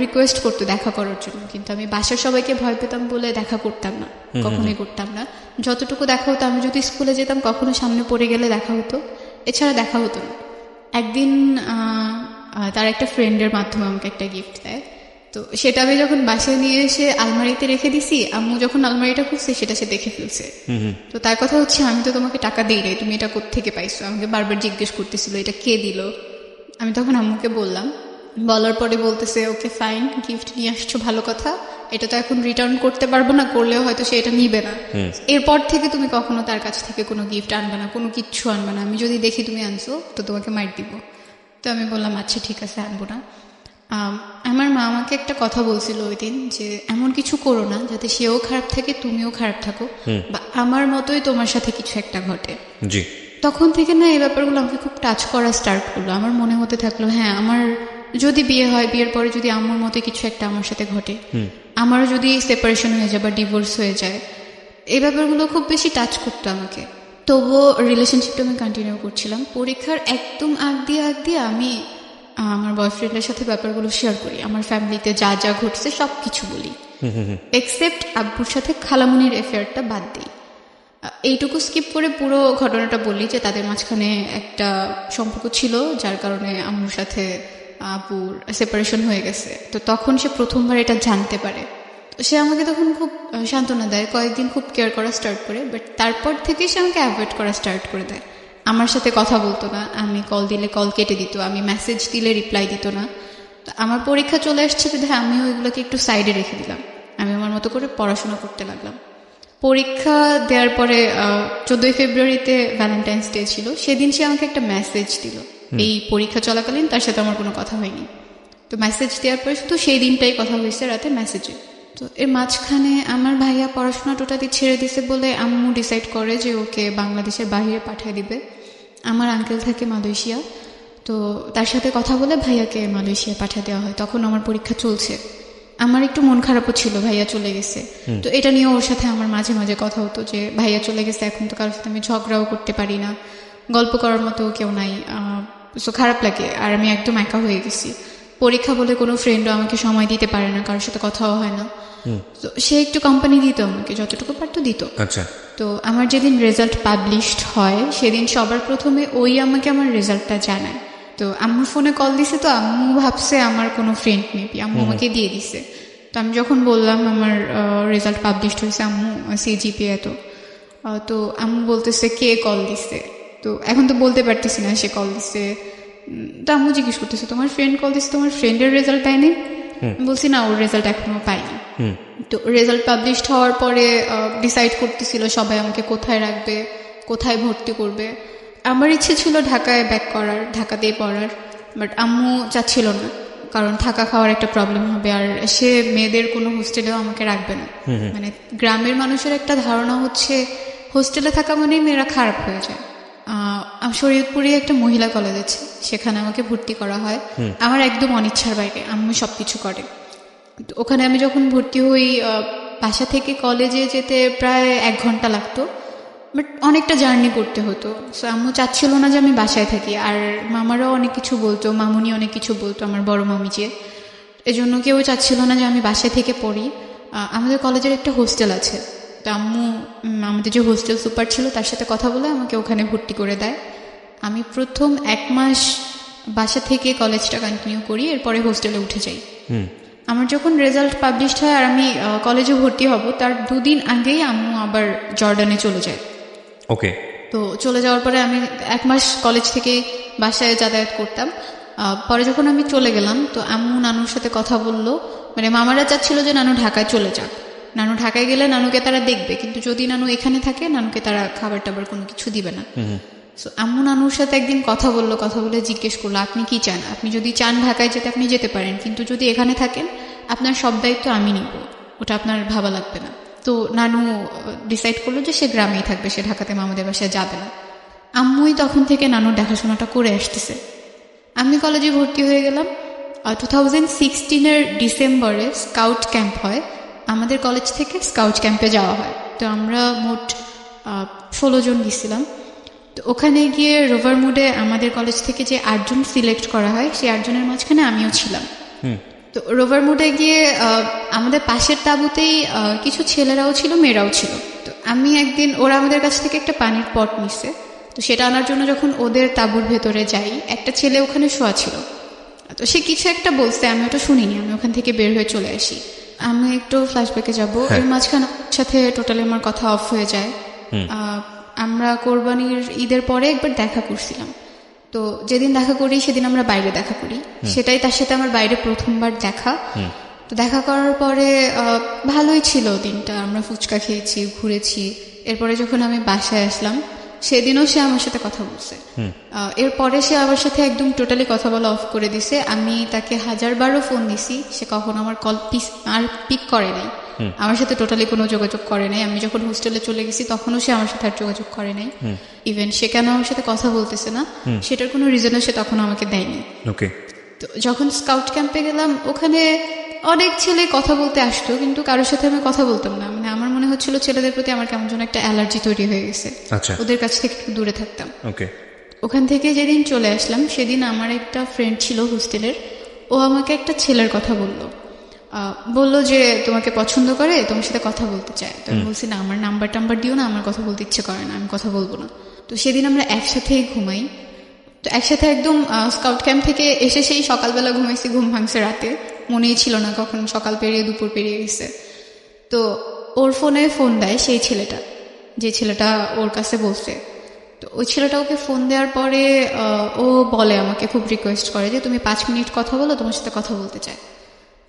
রিকোয়েস্ট করতো দেখা করার জন্য, কিন্তু আমি বাসার সবাইকে ভয় পেতাম বলে দেখা করতাম না, কখনোই করতাম না। যতটুকু দেখা হতো, আমি যদি স্কুলে যেতাম কখনো সামনে পড়ে গেলে দেখা হতো, এছাড়া দেখা হতো না। একদিন তার একটা ফ্রেন্ডের মাধ্যমে আমাকে একটা গিফট দেয়, তো সেটা আমি যখন বাসায় নিয়ে এসে আলমারিতে রেখে দিছি, আম্মু যখন আলমারিটা খুলছে সেটা সে দেখে ফেলছে। তো তার কথা হচ্ছে আমি তো তোমাকে টাকা দিই নাই, তুমি এটা কোত্থেকে পাইছো, আমাকে বারবার জিজ্ঞেস করতেছিল এটা কে দিল। আমি তখন আম্মুকে বললাম, বলার পরে বলতেছে ওকে ফাইন, গিফট নিয়ে আসছো ভালো কথা, এটা তো এখন রিটার্ন করতে পারবো না, করলেও হয়তো সে এটা নিবে না, এরপর থেকে তুমি কখনো তার কাছ থেকে কোনো গিফট আনবে না, কোনো কিচ্ছু আনবে না, আমি যদি দেখি তুমি আনছো তো তোমাকে মাইর দিব। তো আমি বললাম আচ্ছা ঠিক আছে আনবো না। আমার মা আমাকে একটা কথা বলছিল ওই দিন যে এমন কিছু করো না যাতে সেও খারাপ থাকে তুমিও খারাপ থাকো, বা আমার মতোই তোমার সাথে কিছু একটা ঘটে। তখন থেকে না এই ব্যাপারগুলো আমাকে খুব টাচ করা স্টার্ট করলো। আমার মনে হতে থাকলো হ্যাঁ আমার যদি বিয়ে হয়, বিয়ের পরে যদি আম্মুর মতো কিছু একটা আমার সাথে ঘটে, আমারও যদি সেপারেশন হয়ে যায় বা ডিভোর্স হয়ে যায়, এই ব্যাপারগুলো খুব বেশি টাচ করতো আমাকে। তবুও রিলেশনশিপটা আমি কন্টিনিউ করছিলাম। পরীক্ষার একদম আগ দিয়ে আমি আমার বয়ফ্রেন্ডের সাথে ব্যাপারগুলো শেয়ার করি, আমার ফ্যামিলিতে যা যা ঘটছে সব কিছু বলি, এক্সেপ্ট আব্বুর সাথে খালামুনির অ্যাফেয়ারটা বাদ দিই। এইটুকু স্কিপ করে পুরো ঘটনাটা বলি যে তাদের মাঝখানে একটা সম্পর্ক ছিল যার কারণে আম্মুর সাথে আব্বুর সেপারেশন হয়ে গেছে। তো তখন সে প্রথমবার এটা জানতে পারে, তো সে আমাকে তখন খুব সান্ত্বনা দেয়, কয়েকদিন খুব কেয়ার করা স্টার্ট করে, বাট তারপর থেকে সে আমাকে অ্যাভয়েড করা স্টার্ট করে দেয়। আমার সাথে কথা বলতো না, আমি কল দিলে কল কেটে দিত, আমি মেসেজ দিলে রিপ্লাই দিত না। তো তো আমার পরীক্ষা চলে আসছে বিধায় আমিও এগুলোকে একটু সাইডে রেখে দিলাম, আমি আমার মতো করে পড়াশোনা করতে লাগলাম। পরীক্ষা দেওয়ার পরে 14 ফেব্রুয়ারিতে ভ্যালেন্টাইন্স ডে ছিল, সেদিন সে আমাকে একটা মেসেজ দিল। এই পরীক্ষা চলাকালীন তার সাথে আমার কোনো কথা হয়নি, তো মেসেজ দেওয়ার পরে শুধু সেই দিনটাই কথা হয়েছে রাতে মেসেজে। তো এর মাঝখানে আমার ভাইয়া পড়াশোনা টোটালি ছেড়ে দিছে বলে আম্মু ডিসাইড করে যে ওকে বাংলাদেশের বাইরে পাঠিয়ে দিবে। আমার আঙ্কেল থাকে মালয়েশিয়া, তো তার সাথে কথা বলে ভাইয়াকে মালয়েশিয়া পাঠিয়ে দেওয়া হয়। তখন আমার পরীক্ষা চলছে, আমার একটু মন খারাপও ছিল ভাইয়া চলে গেছে। তো এটা নিয়ে ওর সাথে আমার মাঝে মাঝে কথা হতো যে ভাইয়া চলে গেছে, এখন তো কারোর সাথে আমি ঝগড়াও করতে পারি না, গল্প করার মতো কেউ নাই, সো খারাপ লাগে। আর আমি একদম একা হয়ে গেছি, পরীক্ষা বলে কোনো ফ্রেন্ডও আমাকে সময় দিতে পারে না, কারোর সাথে কথাও হয় না। তো সে একটু কোম্পানি দিত আমাকে, যতটুকু পারতো দিত। আচ্ছা। তো আমার যেদিন রেজাল্ট পাবলিশড হয় সেদিন সবার প্রথমে ওই আমাকে আমার রেজাল্টটা জানায়। তো আম্মুর ফোনে কল দিছে, তো আম্মু ভাবছে আমার কোনো ফ্রেন্ড মেবি, আম্মু আমাকে দিয়ে দিছে। তো আমি যখন বললাম আমার রেজাল্ট পাবলিশড হয়েছে আম্মু, CGPA এত, তো আম্মু বলতেছে কে কল দিছে। তো এখন তো বলতে পারতেছি না সে কল দিছে। তো আম্মু জিজ্ঞেস করতেছে তোমার ফ্রেন্ড কল দিচ্ছে, তোমার ফ্রেন্ডের রেজাল্ট পায়নি? বলছি না, ওর রেজাল্ট এখনো পাইনি। তো রেজাল্ট পাবলিশড হওয়ার পরে ডিসাইড করতেছিল সবাই আমাকে কোথায় রাখবে, কোথায় ভর্তি করবে। আমার ইচ্ছে ছিল ঢাকায় ব্যাক করার, ঢাকাতেই পড়ার, বাট আম্মু চাচ্ছিল না, কারণ থাকা খাওয়ার একটা প্রবলেম হবে, আর সে মেয়েদের কোনো হোস্টেলেও আমাকে রাখবে না। মানে গ্রামের মানুষের একটা ধারণা হচ্ছে হোস্টেলে থাকা মানেই মেয়েরা খারাপ হয়ে যায়। শরীয়তপুরে একটা মহিলা কলেজ আছে, সেখানে আমাকে ভর্তি করা হয় আমার একদম অনিচ্ছার বাইরে, আম্মু সবকিছু করে। তো ওখানে আমি যখন ভর্তি হই, বাসা থেকে কলেজে যেতে প্রায় 1 ঘন্টা লাগতো, বাট অনেকটা জার্নি করতে হতো। সো আম্মু চাচ্ছিল না যে আমি বাসায় থাকি, আর মামারাও অনেক কিছু বলতো, মামুনি অনেক কিছু বলতো, আমার বড় মামি যে, এজন্য কেউ চাচ্ছিল না যে আমি বাসায় থেকে পড়ি। আমাদের কলেজের একটা হোস্টেল আছে, তো আম্মু আমাদের যে হোস্টেল সুপার ছিল তার সাথে কথা বলে আমাকে ওখানে ভর্তি করে দেয়। আমি প্রথম 1 মাস বাসা থেকে কলেজটা কন্টিনিউ করি, এরপরে হোস্টেলে উঠে যাই। আমার যখন রেজাল্ট পাবলিশড হয় আর আমি কলেজে ভর্তি হব, তার 2 দিন আগেই আম্মু আবার জর্ডানে চলে যায়। ওকে। তো চলে যাওয়ার পরে আমি 1 মাস কলেজ থেকে বাসায় যাতায়াত করতাম। পরে যখন আমি চলে গেলাম, তো আম্মু নানুর সাথে কথা বললো, মানে মামারা চাচ্ছিল যে নানু ঢাকায় চলে যাক, নানু ঢাকায় গেলে নানুকে তারা দেখবে, কিন্তু যদি নানু এখানে থাকে নানুকে তারা খাবার টাবার কোনো কিছু দিবে না। সো আম্মু নানুর সাথে একদিন কথা বললো, কথা বলে জিজ্ঞেস করলো আপনি কি চান, আপনি যদি চান ঢাকায় যেতে আপনি যেতে পারেন, কিন্তু যদি এখানে থাকেন আপনার সব দায়িত্ব আমি নিব, ওটা আপনার ভাবা লাগবে না। তো নানু ডিসাইড করলো যে সে গ্রামেই থাকবে, সে ঢাকাতে মামাদের বাসায় যাবে না। আম্মুই তখন থেকে নানুর দেখাশোনাটা করে আসতেছে। আমি কলেজে ভর্তি হয়ে গেলাম। 2016 ডিসেম্বরে স্কাউট ক্যাম্প হয়, আমাদের কলেজ থেকে স্কাউট ক্যাম্পে যাওয়া হয়। তো আমরা মোট 16 জন গেছিলাম। তো ওখানে গিয়ে রোভার মুডে আমাদের কলেজ থেকে যে 8 জন সিলেক্ট করা হয়, সেই 8 জনের মাঝখানে আমিও ছিলাম। তো রোভার মুডে গিয়ে আমাদের পাশের তাঁবুতেই কিছু ছেলেরাও ছিল, মেয়েরাও ছিল। তো আমি একদিন, ওরা আমাদের কাছ থেকে একটা পানির পট নিছে, তো সেটা আনার জন্য যখন ওদের তাঁবুর ভেতরে যাই, একটা ছেলে ওখানে শোয়া ছিল। তো সে কিছু একটা বলছে, আমি ওটা শুনিনি, আমি ওখান থেকে বের হয়ে চলে আসি। আমি একটু ফ্ল্যাশব্যাকে যাব, এর মাঝখানে সাথে টোটালি আমার কথা অফ হয়ে যায়। আমরা কোরবানির ঈদের পরে একবার দেখা করছিলাম, তো যেদিন দেখা করি সেদিন আমরা বাইরে দেখা করি, সেটাই তার সাথে আমার বাইরে প্রথমবার দেখা। তো দেখা করার পরে ভালোই ছিল দিনটা, আমরা ফুচকা খেয়েছি, ঘুরেছি। এরপরে যখন আমি বাসায় আসলাম সেদিনও সে আমার সাথে কথা বলছে। এরপরে সে আমার সাথে একদম টোটালি কথা বলা অফ করে দিছে। আমি তাকে 1000বারও ফোন দিছি, সে কখনো আমার কল আর পিক করে নাই, আমার সাথে টোটালি কোনো যোগাযোগ করে নাই। আমি যখন হোস্টেলে চলে গেছি তখনও সে আমার সাথে আর যোগাযোগ করে নাই। ইভেন সে কেন আমার সাথে কথা বলতেছে না সেটার কোনো রিজনও সে তখন আমাকে দেয়নি। ওকে। তো যখন স্কাউট ক্যাম্পে গেলাম, ওখানে অনেক ছেলে কথা বলতে আসতো, কিন্তু কারোর সাথে আমি কথা বলতাম না। মানে আমার মনে হচ্ছিল ছেলেদের প্রতি আমার কেমন যেন একটা অ্যালার্জি তৈরি হয়ে গেছে, ওদের কাছ থেকে একটু দূরে থাকতাম। ওকে। ওখান থেকে যেদিন চলে আসলাম সেদিন আমার একটা ফ্রেন্ড ছিল হোস্টেলের, ও আমাকে একটা ছেলের কথা বললো যে তোমাকে পছন্দ করে, তোমার সাথে কথা বলতে চায়। তো আমি বলছি না, আমার নাম্বার টাম্বার দিও না, আমার কথা বলতে ইচ্ছে করে না, আমি কথা বলবো না। তো সেদিন আমরা একসাথেই ঘুমাই। তো একসাথে একদম স্কাউট ক্যাম্প থেকে এসে সেই সকালবেলা ঘুমাইছি, ঘুম ভাঙছে রাতে, মনেই ছিল না কখন সকাল পেরিয়ে দুপুর পেরিয়ে গেছে। তো ওর ফোনে ফোন দেয় সেই ছেলেটা, যে ছেলেটা ওর কাছে বলছে। তো ওই ছেলেটা ওকে ফোন দেওয়ার পরে ও বলে আমাকে, খুব রিকোয়েস্ট করে যে তুমি 5 মিনিট কথা বলো, তোমার সাথে কথা বলতে চায়।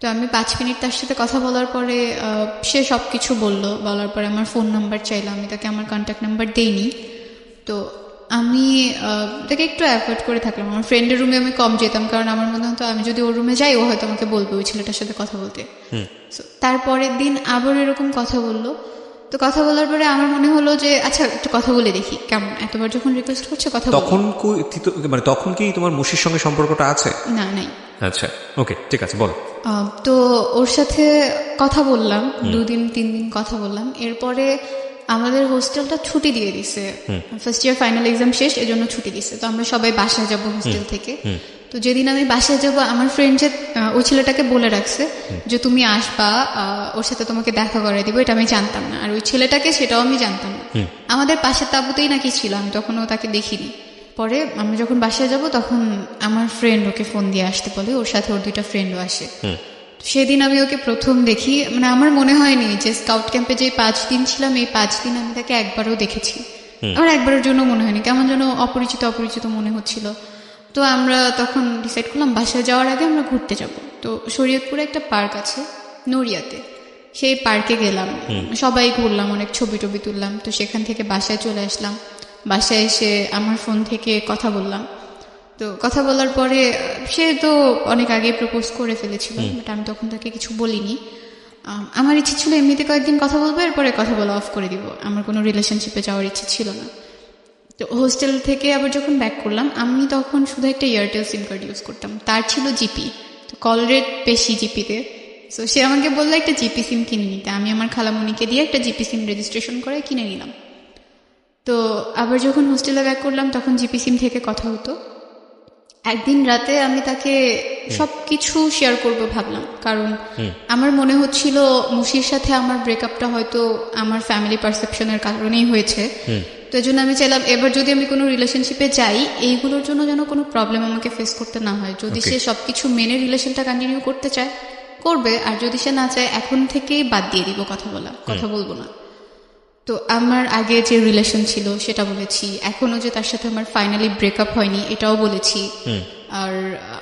তো আমি 5 মিনিট তার সাথে কথা বলার পরে সে সব কিছু বলার পরে আমার ফোন নাম্বার চাইলাম, আমি তাকে আমার কন্ট্যাক্ট নাম্বার দেইনি। তো আমি তাকে একটু অ্যাভয়েড করে থাকলাম। আমার ফ্রেন্ডের রুমে আমি কম যেতাম, কারণ আমার মনে হতো আমি যদি ওর রুমে যাই ও হয়তো আমাকে বলবে ওই ছেলেটার সাথে কথা বলতে। তারপরের দিন আবার এরকম কথা বললো। তো কথা বলার পরে আমার মনে হলো যে আচ্ছা একটু কথা বলে দেখি কেমন, এতবার যখন রিকোয়েস্ট করছে কথা মানে তখন কি তোমার মুশির সঙ্গে সম্পর্কটা আছে? না, নাই। আচ্ছা, ওকে, ঠিক আছে, বল। তো ওর সাথে কথা বললাম, 2 দিন 3 দিন কথা বললাম। এরপরে আমাদের হোস্টেলটা ছুটি দিয়ে দিছে, ফার্স্ট ইয়ার ফাইনাল এক্সাম শেষ, এজন্য ছুটি দিছে। তো আমরা সবাই বাসায় যাব হোস্টেল থেকে। তো যেদিন আমি বাসায় যাব, আমার ফ্রেন্ড যে ওই ছেলেটাকে বলে রাখছে যে তুমি আসবা, ওর সাথে তোমাকে দেখা করে দিব, এটা আমি জানতাম না। আর ওই ছেলেটাকে, সেটাও আমি জানতাম না। আমাদের পাশের তাঁবুতেই নাকি ছিল, আমি তখনও তাকে দেখিনি। পরে আমি যখন বাসায় যাব তখন আমার ফ্রেন্ড ওকে ফোন দিয়ে আসতে বলে, ওর সাথে ওর 2টা ফ্রেন্ডও আসে। সেদিন আমি ওকে প্রথম দেখি, মানে আমার মনে হয়নি যে স্কাউট ক্যাম্পে যে 5 দিন ছিলাম, এই 5 দিন আমি তাকে একবারও দেখেছি। আমার একবারের জন্য মনে হয়নি, কেমন যেন অপরিচিত অপরিচিত মনে হচ্ছিল। তো আমরা তখন ডিসাইড করলাম বাসায় যাওয়ার আগে আমরা ঘুরতে যাব। তো শরীয়তপুরে একটা পার্ক আছে নড়িয়াতে, সেই পার্কে গেলাম, সবাই ঘুরলাম, অনেক ছবি টবি তুললাম। তো সেখান থেকে বাসায় চলে আসলাম। বাসায় এসে আমার ফোন থেকে কথা বললাম। তো কথা বলার পরে সে তো অনেক আগে প্রপোজ করে ফেলেছিল, বাট আমি তখন তাকে কিছু বলিনি। আমার ইচ্ছে ছিল এমনিতে কয়েকদিন কথা বলবো, এরপরে কথা বলা অফ করে দিব, আমার কোনো রিলেশনশিপে যাওয়ার ইচ্ছে ছিল না। তো হোস্টেল থেকে আবার যখন ব্যাক করলাম, আমি তখন শুধু একটা এয়ারটেল সিম কার্ড ইউজ করতাম, তার ছিল জিপি। তো কল রেট বেশি জিপিতে। সো সে আমাকে বললো একটা জিপি সিম কিনে নিতে। আমি আমার খালামণিকে দিয়ে একটা জিপি সিম রেজিস্ট্রেশন করে কিনে নিলাম। তো আবার যখন হোস্টেলে ব্যাক করলাম তখন জিপি সিম থেকে কথা হতো। একদিন রাতে আমি তাকে সবকিছু শেয়ার করবো ভাবলাম, কারণ আমার মনে হচ্ছিল মুশির সাথে আমার ব্রেকআপটা হয়তো আমার ফ্যামিলি পারসেপশনের কারণেই হয়েছে। তো এই জন্য আমি চাইলাম এবার যদি আমি কোনো রিলেশনশিপে যাই, এইগুলোর জন্য যেন কোনো প্রবলেম আমাকে ফেস করতে না হয়। যদি সে সবকিছু মেনে রিলেশনটা কন্টিনিউ করতে চায় করবে, আর যদি সে না চায় এখন থেকেই বাদ দিয়ে দিব কথা বলবো না। তো আমার আগে যে রিলেশন ছিল সেটা বলেছি, এখনো যে তার সাথে আমার ফাইনালি ব্রেকআপ হয়নি এটাও বলেছি। আর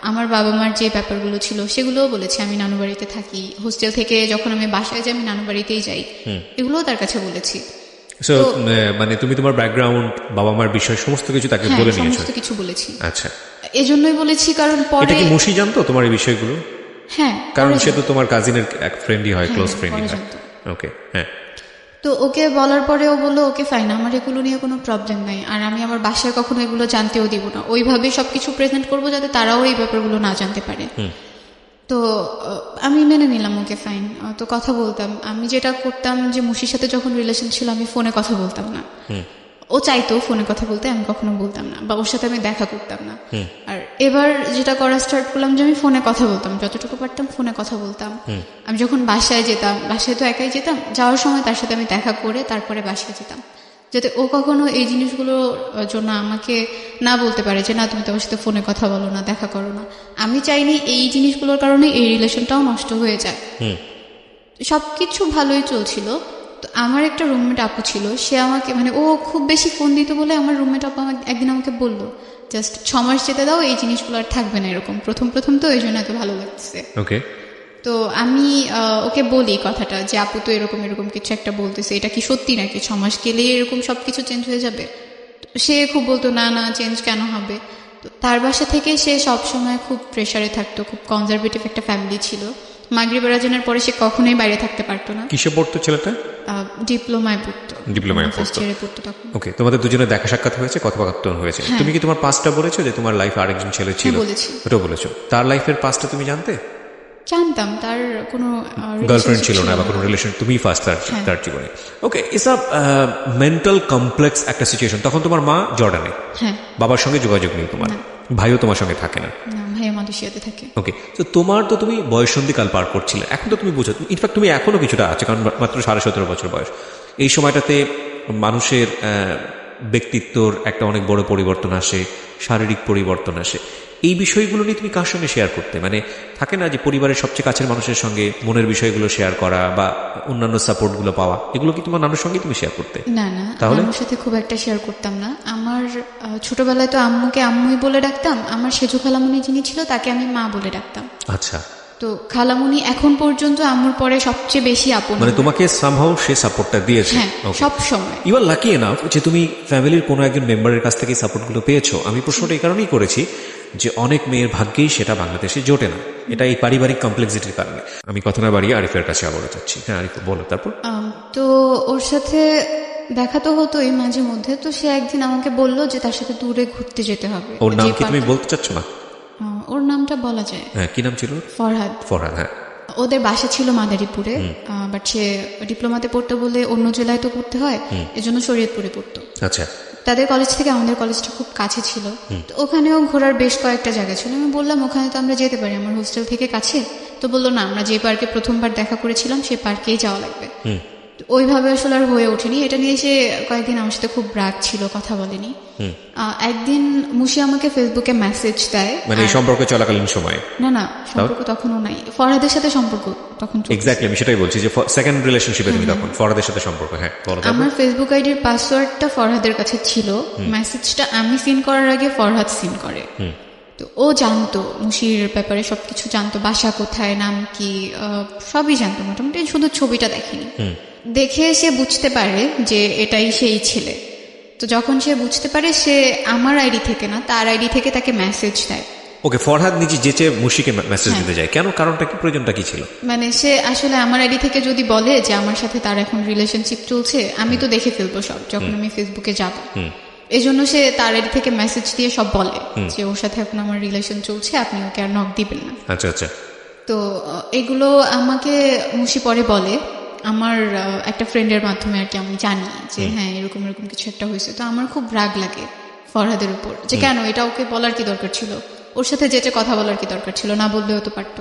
আমার বাবা মার যে ব্যাপারগুলো ছিল সেগুলোও বলেছি। আমি নানু বাড়িতে থাকি, হোস্টেল থেকে যখন আমি বাসায় যাই আমি নানু বাড়িতেই যাই, এগুলোও তার কাছে বলেছি। মানে তুমি তোমার ব্যাকগ্রাউন্ড, বাবা মার বিষয় সমস্ত কিছু তাকে বলে নিয়েছো? সমস্ত কিছু বলেছি। আচ্ছা, এজন্যই বলেছি কারণ পরে। এটা কি মুশি জানতো তোমার এই বিষয়গুলো? হ্যাঁ, কারণ সে তো তোমার কাজিনের এক ফ্রেন্ডই হয়, ক্লোজ ফ্রেন্ডই হয়। ওকে, হ্যাঁ। তো ওকে বলার পরে ও বললো ওকে ফাইন, আমার এগুলো নিয়ে কোনো প্রবলেম নাই, আর আমি আমার বাসায় কখনো এগুলো জানতেও দিব না, ওইভাবেই সবকিছু প্রেজেন্ট করবো যাতে তারাও এই ব্যাপারগুলো না জানতে পারে। তো আমি মেনে নিলাম ওকে ফাইন। তো কথা বলতাম, আমি যেটা করতাম যে মুশির সাথে যখন রিলেশন ছিল আমি ফোনে কথা বলতাম না। ও চাইতো ফোনে কথা বলতে, আমি কখনো বলতাম না, বা ওর সাথে আমি দেখা করতাম না। আর এবার যেটা করা স্টার্ট করলাম যে আমি ফোনে কথা বলতাম, যতটুকু পারতাম ফোনে কথা বলতাম। আমি যখন বাসায় যেতাম, বাসায় তো একাই যেতাম, যাওয়ার সময় তার সাথে আমি দেখা করে তারপরে বাসায় যেতাম, যাতে ও কখনো এই জিনিসগুলোর জন্য আমাকে না বলতে পারে যে না তুমি তোমার সাথে ফোনে কথা বলো না, দেখা করো না। আমি চাইনি এই জিনিসগুলোর কারণে এই রিলেশনটাও নষ্ট হয়ে যায়। সবকিছু ভালোই চলছিল। তো আমার একটা রুমমেট আপু ছিল, সে আমাকে মানে ও খুব বেশি ফোন দিত বলে আমার রুমমেট আপু একদিন আমাকে বললো জাস্ট 6 মাস যেতে দাও, এই জিনিসগুলো আর থাকবে না এরকম, প্রথম তো এই জন্য এত ভালো লাগতেছে। ওকে। তো আমি ওকে বলি কথাটা যে আপু তো এরকম কিছু একটা বলতেছে, এটা কি সত্যি নাকি 6 মাস গেলে এরকম সবকিছু চেঞ্জ হয়ে যাবে? সে খুব বলতো না চেঞ্জ কেন হবে। তো তার বাসা থেকে সে সবসময় খুব প্রেশারে থাকতো, খুব কনজারভেটিভ একটা ফ্যামিলি ছিল। মাগরিবের আজানের পরে সে কখনোই বাইরে থাকতে পারতো না। কিসে পড়তো ছেলেটা? ডিপ্লোমায় পড়তো। ওকে, তোমাদের দুজনের দেখা সাক্ষাৎ হয়েছে, কথাবার্তা হয়েছে। তুমি কি তোমার পাস্টটা বলেছো যে তোমার লাইফে আরেকজন ছেলে ছিল? ওটাও বলেছো। তার লাইফের পাস্টটা তুমি জানতে? জানতাম, তার কোনো গার্লফ্রেন্ড ছিল না বা কোনো রিলেশন, তুমি ফার্স্ট তার জীবনে। ওকে, ইটস আ মেন্টাল কমপ্লেক্স একটা সিচুয়েশন। তখন তোমার মা জর্ডানে, বাবার সঙ্গে যোগাযোগ নেই তোমার, ভাইও তোমার সঙ্গে থাকে না? ভাইয়া মালয়েশিয়াতে থাকে। ওকে, তো তোমার তো তুমি বয়ঃসন্ধিকাল পার করছিলে, এখন তো তুমি বুঝো, ইনফ্যাক্ট তুমি এখনো কিছুটা আছে, কারণ মাত্র 17.5 বছর বয়স। এই সময়টাতে মানুষের ব্যক্তিত্বর একটা অনেক বড় পরিবর্তন আসে, শারীরিক পরিবর্তন আসে। এই বিষয়গুলো নিয়ে তুমি কার সঙ্গে শেয়ার করতে? মানে থাকে না যে পরিবারের সবচেয়ে কাছের মানুষের সঙ্গে মনের বিষয়গুলো শেয়ার করা বা অন্যান্য সাপোর্টগুলো পাওয়া, এগুলো কি তোমার নানুর সঙ্গে তুমি শেয়ার করতে? না না, তাহলে আমার সাথে খুব একটা শেয়ার করতাম না। আমার ছোটবেলায় তো আম্মুকে আম্মুই বলে ডাকতাম, আমার সেজু খালামুনি যিনি ছিল তাকে আমি মা বলে ডাকতাম। আচ্ছা, তো খালামুনি এখন পর্যন্ত আম্মুর পরে সবচেয়ে বেশি আপন। মানে তোমাকে সামহাউ সে সাপোর্টটা দিয়েছে। হ্যাঁ, সব সময়। ইউ আর লাকি এনাফ যে তুমি ফ্যামিলির কোনো একজন মেম্বারের কাছ থেকে সাপোর্টগুলো পেয়েছো। আমি প্রশ্নটা এই কারণেই করেছি যে অনেক মেয়ের ভাগ্যেই সেটা বাংলাদেশে জোটে না, এটা এই পারিবারিক কমপ্লেক্সিটির কারণে। আমি কথা না বাড়িয়ে আরিফের কাছে আবারও যাচ্ছি। হ্যাঁ আরিফ বলো তারপর। তো ওর সাথে দেখা তো হতোই মাঝে মধ্যে। তো সে একদিন আমাকে বললো যে তার সাথে দূরে ঘুরতে যেতে হবে। ওর নাম কি তুমি বলতে চাচ্ছ না? ওর নামটা বলা যায়। হ্যাঁ, কি নাম ছিল? ফরহাদ। ফরহাদ, হ্যাঁ। ওদের বাসা ছিল মাদারীপুরে, বাট সে ডিপ্লোমাতে পড়তে বলে অন্য জেলায় তো পড়তে হয়, এজন্য শরীয়তপুরে পড়তো। আচ্ছা, তাদের কলেজ থেকে আমাদের কলেজটা খুব কাছে ছিল। তো ওখানেও ঘোরার বেশ কয়েকটা জায়গা ছিল। আমি বললাম ওখানে তো আমরা যেতে পারি, আমার হোস্টেল থেকে কাছে। তো বললো না, আমরা যে পার্কে প্রথমবার দেখা করেছিলাম সেই পার্কেই যাওয়া লাগবে। ওইভাবে আসলে আর হয়ে ওঠেনি। এটা নিয়ে সে কয়েকদিন আমার সাথে খুব রাগ ছিল, কথা বলেনি। একদিন মুশি আমাকে ফেসবুকে মেসেজ দেয়, মানে এই সম্পর্ক চলাকালীন সময়? না না, সম্পর্ক তখনও নাই, ফরহাদের সাথে সম্পর্ক তখন। এক্স্যাক্টলি, আমি সেটাই বলছি যে সেকেন্ড রিলেশনশিপে তুমি তখন ফরহাদের সাথে সম্পর্ক। হ্যাঁ, আমার ফেসবুক আইডির পাসওয়ার্ডটা ফরহাদের কাছে ছিল, মেসেজটা আমি সিন করার আগে ফরহাদ সিন করে। তো ও জানতো মুশির ব্যাপারে, সবকিছু জানতো, বাসা কোথায়, নাম কি, সবই জানতো মোটামুটি, শুধু ছবিটা দেখেনি। দেখে সে বুঝতে পারে যে এটাই সেই ছেলে। তো যখন সে বুঝতে পারে, সে আমার আইডি থেকে না, তার আইডি থেকে তাকে মেসেজ দেয়। ওকে, ফরহাদ নিজে যেচে মুশিকে মেসেজ দিতে যায় কেন? কারণটা কি, প্রয়োজনটা কি ছিল? মানে সে আসলে আমার আইডি থেকে যদি বলে যে আমার সাথে তার এখন রিলেশনশিপ চলছে, আমি তো দেখে ফেলবো সব যখন আমি ফেসবুকে যাব। এই জন্য সে তার আইডি থেকে মেসেজ দিয়ে সব বলে যে ওর সাথে এখন আমার রিলেশন চলছে, আপনি ওকে আর নক দিবেন না। আচ্ছা আচ্ছা। তো এগুলো আমাকে মুশি পরে বলে, আমার একটা ফ্রেন্ডের মাধ্যমে আর কি আমি জানি যে হ্যাঁ এরকম এরকম কিছু একটা হয়েছে। তো আমার খুব রাগ লাগে ফরহাদের উপর, যে কেন এটা ওকে বলার কি দরকার ছিল, ওর সাথে যেটা কথা বলার কি দরকার ছিল, না বললেও তো পারতো,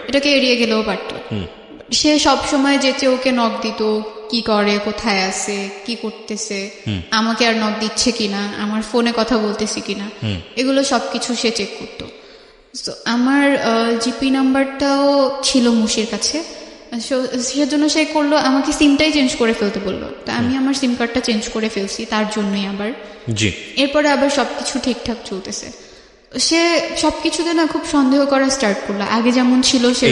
এটাকে এড়িয়ে গেলেও পারতো। সে সব সময় যেচে ওকে নক দিত, কি করে, কোথায় আছে, কি করতেছে, আমাকে আর নক দিচ্ছে কিনা, আমার ফোনে কথা বলতেছি কিনা, এগুলো সবকিছু সে চেক করতো। তো আমার জিপি নাম্বারটাও ছিল মুশির কাছে, সেজন্য সে করলো আমাকে সিমটাই চেঞ্জ করে ফেলতে বললো। তো আমি আমার সিম কার্ডটা চেঞ্জ করে ফেলছি তার জন্যই আবার। এরপরে আবার সবকিছু ঠিকঠাক চলতেছে। সে সবকিছুতে না খুব সন্দেহ করা স্টার্ট করলো, আগে যেমন ছিল সে।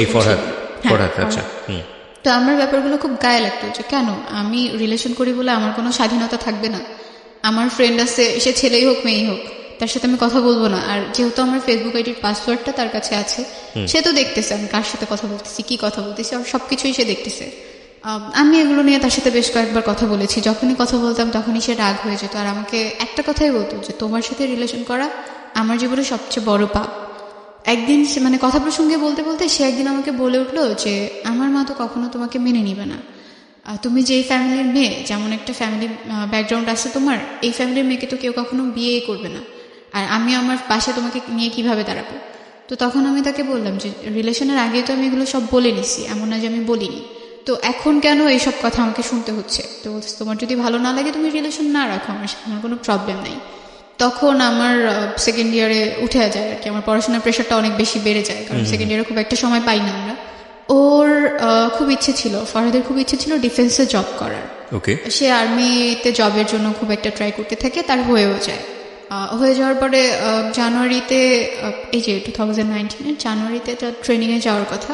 তো আমার ব্যাপারগুলো খুব গায়ে লাগতো, যে কেন আমি রিলেশন করি বলে আমার কোনো স্বাধীনতা থাকবে না? আমার ফ্রেন্ড আছে, সে ছেলেই হোক মেয়েই হোক, তার সাথে আমি কথা বলবো না? আর যেহেতু আমার ফেসবুক আইডির পাসওয়ার্ডটা তার কাছে আছে, সে তো দেখতেছে আমি কার সাথে কথা বলতেছি, কি কথা বলতেছি, আর সবকিছুই সে দেখতেছে। আমি এগুলো নিয়ে তার সাথে বেশ কয়েকবার কথা বলেছি। যখনই কথা বলতাম তখনই সে রাগ হয়ে যেত, আর আমাকে একটা কথাই বলতো যে তোমার সাথে রিলেশন করা আমার জীবনে সবচেয়ে বড় পাপ। একদিন সে মানে কথা প্রসঙ্গে বলতে বলতে সে একদিন আমাকে বলে উঠলো যে আমার মা তো কখনো তোমাকে মেনে নিবে না, তুমি যেই ফ্যামিলির মেয়ে, যেমন একটা ফ্যামিলি ব্যাকগ্রাউন্ড আছে তোমার, এই ফ্যামিলির মেয়েকে তো কেউ কখনো বিয়েই করবে না, আর আমি আমার পাশে তোমাকে নিয়ে কিভাবে দাঁড়াবো? তো তখন আমি তাকে বললাম যে রিলেশনের আগে তো আমি এগুলো সব বলে নিছি, এমন না যে আমি বলিনি, তো এখন কেন এইসব কথা আমাকে শুনতে হচ্ছে? তো বলছে তোমার যদি ভালো না লাগে তুমি রিলেশন না রাখো, আমার সাথে আমার কোনো প্রবলেম নেই। তখন আমার সেকেন্ড ইয়ারে উঠে যায় আর কি, আমার পড়াশোনার প্রেশারটা অনেক বেশি বেড়ে যায়, কারণ সেকেন্ড ইয়ারে খুব একটা সময় পাই না আমরা। ওর খুব ইচ্ছে ছিল, ফরহাদের খুব ইচ্ছে ছিল ডিফেন্সে জব করার। সে আর্মিতে জবের জন্য খুব একটা ট্রাই করতে থাকে, তার হয়েও যায়। হয়ে যাওয়ার পরে জানুয়ারিতে, এই যে 2019 জানুয়ারিতে তার ট্রেনিংয়ে যাওয়ার কথা।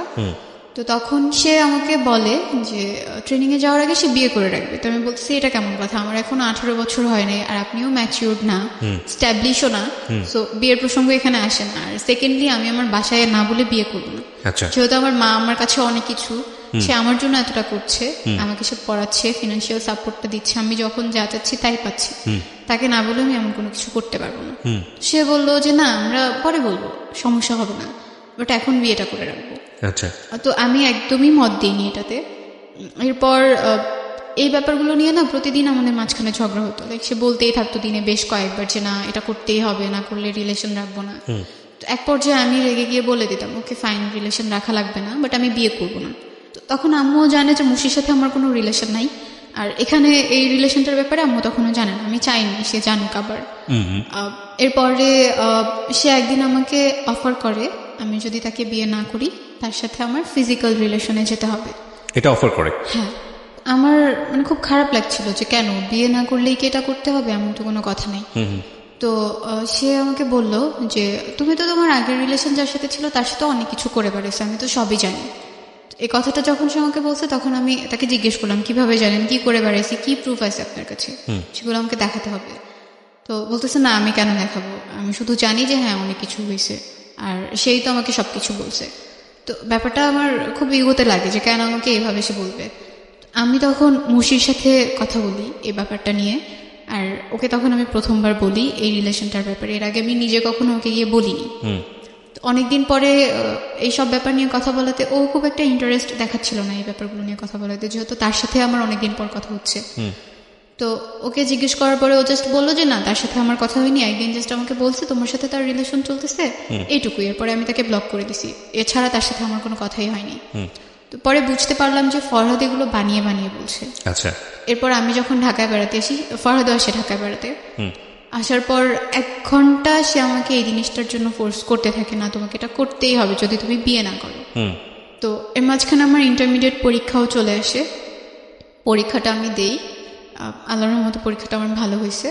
তো তখন সে আমাকে বলে যে ট্রেনিংয়ে যাওয়ার আগে সে বিয়ে করে রাখবে। তো আমি বলছি এটা কেমন কথা, আমার এখন 18 বছর হয় নাই, আর আপনিও ম্যাচিউরড না, স্ট্যাবলিশও না, সো বিয়ের প্রসঙ্গ এখানে আসে না। আর সেকেন্ডলি আমি আমার বাসায় না বলে বিয়ে করবো না, যেহেতু আমার মা আমার কাছে অনেক কিছু, সে আমার জন্য এতটা করছে, আমাকে সে পড়াচ্ছে, ফিনান্সিয়াল সাপোর্টটা দিচ্ছে, আমি যখন যা চাচ্ছি তাই পাচ্ছি, তাকে না বলে আমি এমন কোনো কিছু করতে পারবো না। সে বললো যে না আমরা পরে বলবো, সমস্যা হবে না, বাট এখন বিয়েটা করে রাখবো। তো আমি একদমই মত দিইনি এটাতে। এরপর এই ব্যাপারগুলো নিয়ে না প্রতিদিন আমাদের মাঝখানে ঝগড়া হতো, লাইক সে বলতেই থাকতো দিনে বেশ কয়েকবার যে না এটা করতেই হবে, না করলে রিলেশন রাখবো না। তো এক পর্যায়ে আমি রেগে গিয়ে বলে দিতাম ওকে ফাইন, রিলেশন রাখা লাগবে না, বাট আমি বিয়ে করবো না। তো তখন আম্মুও জানে যে মুশির সাথে আমার কোনো রিলেশন নাই, আর এখানে এই রিলেশনটার ব্যাপারে আম্মু তখনও জানে না, আমি চাইনি সে জানুক আবার। এরপরে সে একদিন আমাকে অফার করে আমি যদি তাকে বিয়ে না করি তার সাথে আমার ফিজিক্যাল রিলেশনে যেতে হবে। এটা অফার করে? হ্যাঁ। আমার মানে খুব খারাপ লাগছিল যে কেন বিয়ে না করলেই কি এটা করতে হবে, এমন তো কোনো কথা নেই। তো সে আমাকে বলল যে তুমি তো তোমার আগের রিলেশন যার সাথে ছিল তার সাথে অনেক কিছু করে বেড়েছো, আমি তো সবই জানি। এই কথাটা যখন সে আমাকে বলছে তখন আমি তাকে জিজ্ঞেস করলাম কিভাবে জানেন, কি করে বেড়াইছি, কি প্রুফ আছে আপনার কাছে, সেগুলো আমাকে দেখাতে হবে। তো বলতেছে না আমি কেন দেখাবো, আমি শুধু জানি যে হ্যাঁ অনেক কিছু হয়েছে, আর সেই তো আমাকে সবকিছু বলছে। তো ব্যাপারটা আমার খুব ইগোতে লাগে যে কেন আমাকে এইভাবে সে বলবে। আমি তখন মুশির সাথে কথা বলি এই ব্যাপারটা নিয়ে, আর ওকে তখন আমি প্রথমবার বলি এই রিলেশনটার ব্যাপারে। এর আগে আমি নিজে কখনো ওকে গিয়ে বলিনি। অনেকদিন পরে এইসব ব্যাপার নিয়ে কথা বলাতে ও খুব একটা ইন্টারেস্ট দেখাচ্ছিল না এই ব্যাপারগুলো নিয়ে কথা বলাতে, যেহেতু তার সাথে আমার অনেকদিন পর কথা হচ্ছে। তো ওকে জিজ্ঞেস করার পরে ও জাস্ট বললো যে না তার সাথে আমার কথা হয়নি, একদিন জাস্ট আমাকে বলছে তোমার সাথে তার রিলেশন চলতেছে, এইটুকুই। এরপরে আমি তাকে ব্লক করে দিছি, এছাড়া তার সাথে আমার কোনো কথাই হয়নি। তো পরে বুঝতে পারলাম যে ফরহাদ এগুলো বানিয়ে বানিয়ে বলছে। আচ্ছা। এরপর আমি যখন ঢাকায় বেড়াতে আসি, ফরহাদও আসে ঢাকায় বেড়াতে, আসার পর 1 ঘন্টা সে আমাকে এই জিনিসটার জন্য ফোর্স করতে থাকে, না তোমাকে এটা করতেই হবে যদি তুমি বিয়ে না করো। তো এর মাঝখানে আমার ইন্টারমিডিয়েট পরীক্ষাও চলে আসে, পরীক্ষাটা আমি দেই, আল্লাহর রহমতে পরীক্ষাটা আমার ভালো হয়েছে।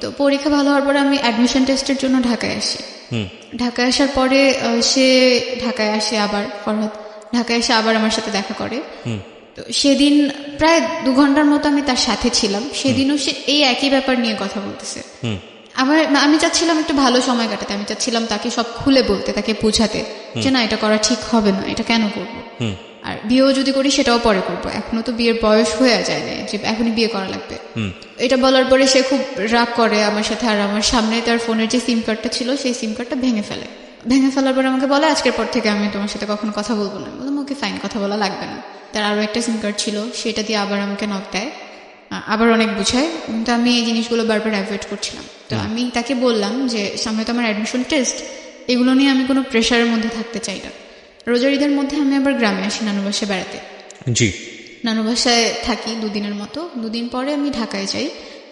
তো পরীক্ষা ভালো হওয়ার পরে আমি অ্যাডমিশন টেস্টের জন্য ঢাকায় আসি। ঢাকায় আসার পরে সে ঢাকায় আসে, আবার ফরহাদ ঢাকায় এসে আবার আমার সাথে দেখা করে। তো সেদিন প্রায় 2 ঘন্টার মতো আমি তার সাথে ছিলাম। সেদিনও সে এই একই ব্যাপার নিয়ে কথা বলতেছে। আমি চাচ্ছিলাম একটু ভালো সময় কাটাতে, আমি চাচ্ছিলাম তাকে সব খুলে বলতে, তাকে বোঝাতে যে না এটা করা ঠিক হবে না, এটা কেন করবো, আর বিয়েও যদি করি সেটাও পরে করবো, এখনো তো বিয়ের বয়স হয়ে যায় না যে এখনই বিয়ে করা লাগবে। এটা বলার পরে সে খুব রাগ করে আমার সাথে, আর আমার সামনে তার ফোনের যে সিম কার্ডটা ছিল সেই সিম কার্ডটা ভেঙে ফেলে। ভেঙে ফেলার পরে আমাকে বলে আজকের পর থেকে আমি তোমার সাথে কখনো কথা বলবো না। বললাম ওকে ফাইন, কথা বলা লাগবে না। তার আরো একটা সিম কার্ড ছিল, সেটা দিয়ে আবার আমাকে নক দেয়, আবার অনেক বুঝায়, কিন্তু আমি এই জিনিসগুলো বারবার অ্যাভয়েড করছিলাম। তো আমি তাকে বললাম যে সামনে তো আমার অ্যাডমিশন টেস্ট, এগুলো নিয়ে আমি কোনো প্রেশারের মধ্যে থাকতে চাই না। রোজার ঈদের মধ্যে আমি আবার গ্রামে আসি নানু বাসায় বেড়াতে। জি। নানু বাসায় থাকি 2 দিনের মতো। 2 দিন পরে আমি ঢাকায় যাই,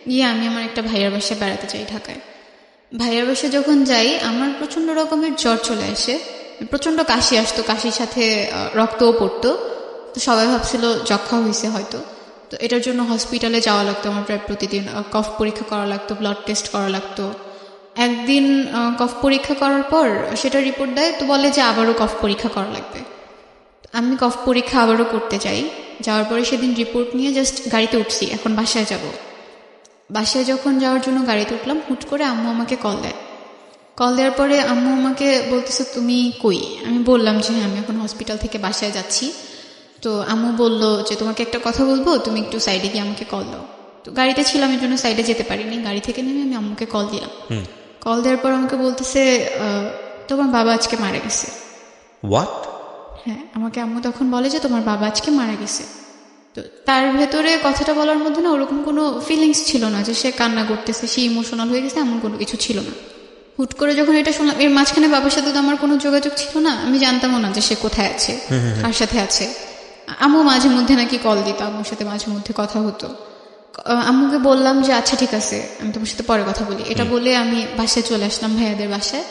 গিয়ে আমি আমার একটা ভাইয়ার বাসায় বেড়াতে চাই ঢাকায়। ভাইয়ার বাসায় যখন যাই আমার প্রচন্ড রকমের জ্বর চলে আসে, প্রচন্ড কাশি আসতো, কাশির সাথে রক্তও পড়তো। তো সবাই ভাবছিল যক্ষা হয়েছে হয়তো। তো এটার জন্য হসপিটালে যাওয়া লাগতো আমার প্রায় প্রতিদিন, কফ পরীক্ষা করা লাগতো, ব্লাড টেস্ট করা লাগতো। একদিন কফ পরীক্ষা করার পর সেটা রিপোর্ট দেয়, তো বলে যে আবারও কফ পরীক্ষা করা লাগবে। আমি কফ পরীক্ষা আবারও করতে যাই। যাওয়ার পরে সেদিন রিপোর্ট নিয়ে জাস্ট গাড়িতে উঠছি, এখন বাসায় যাব। বাসায় যখন যাওয়ার জন্য গাড়িতে উঠলাম, হুট করে আম্মু আমাকে কল দেয়। কল দেওয়ার পরে আম্মু আমাকে বলতেছে তুমি কই। আমি বললাম যে হ্যাঁ আমি এখন হসপিটাল থেকে বাসায় যাচ্ছি। তো আম্মু বলল যে তোমাকে একটা কথা বলবো, তুমি একটু সাইডে গিয়ে আমাকে কল দাও। তো গাড়িতে ছিলাম এর জন্য সাইডে যেতে পারিনি। গাড়ি থেকে নেমে আমি আম্মুকে কল দিলাম। কল দেওয়ার পর আমাকে বলতেছে তোমার বাবা আজকে মারা গেছে। হোয়াট? হ্যাঁ, আমাকে আম্মু তখন বলে যে তোমার বাবা আজকে মারা গেছে। তো তার ভেতরে কথাটা বলার মধ্যে না ওরকম কোনো ফিলিংস ছিল না যে সে কান্না করতেছে, সে ইমোশনাল হয়ে গেছে, এমন কোনো কিছু ছিল না। হুট করে যখন এটা শুনলাম, এর মাঝখানে বাবার সাথে তো আমার কোনো যোগাযোগ ছিল না, আমি জানতামও না যে সে কোথায় আছে, কার সাথে আছে। আম্মু মাঝে মধ্যে নাকি কল দিত, আম্মুর সাথে মাঝে মধ্যে কথা হতো। আম্মুকে বললাম যে আচ্ছা ঠিক আছে আমি তোমার সাথে পরে কথা বলি, এটা বলে আমি বাসায় চলে আসলাম, ভাইয়াদের বাসায়।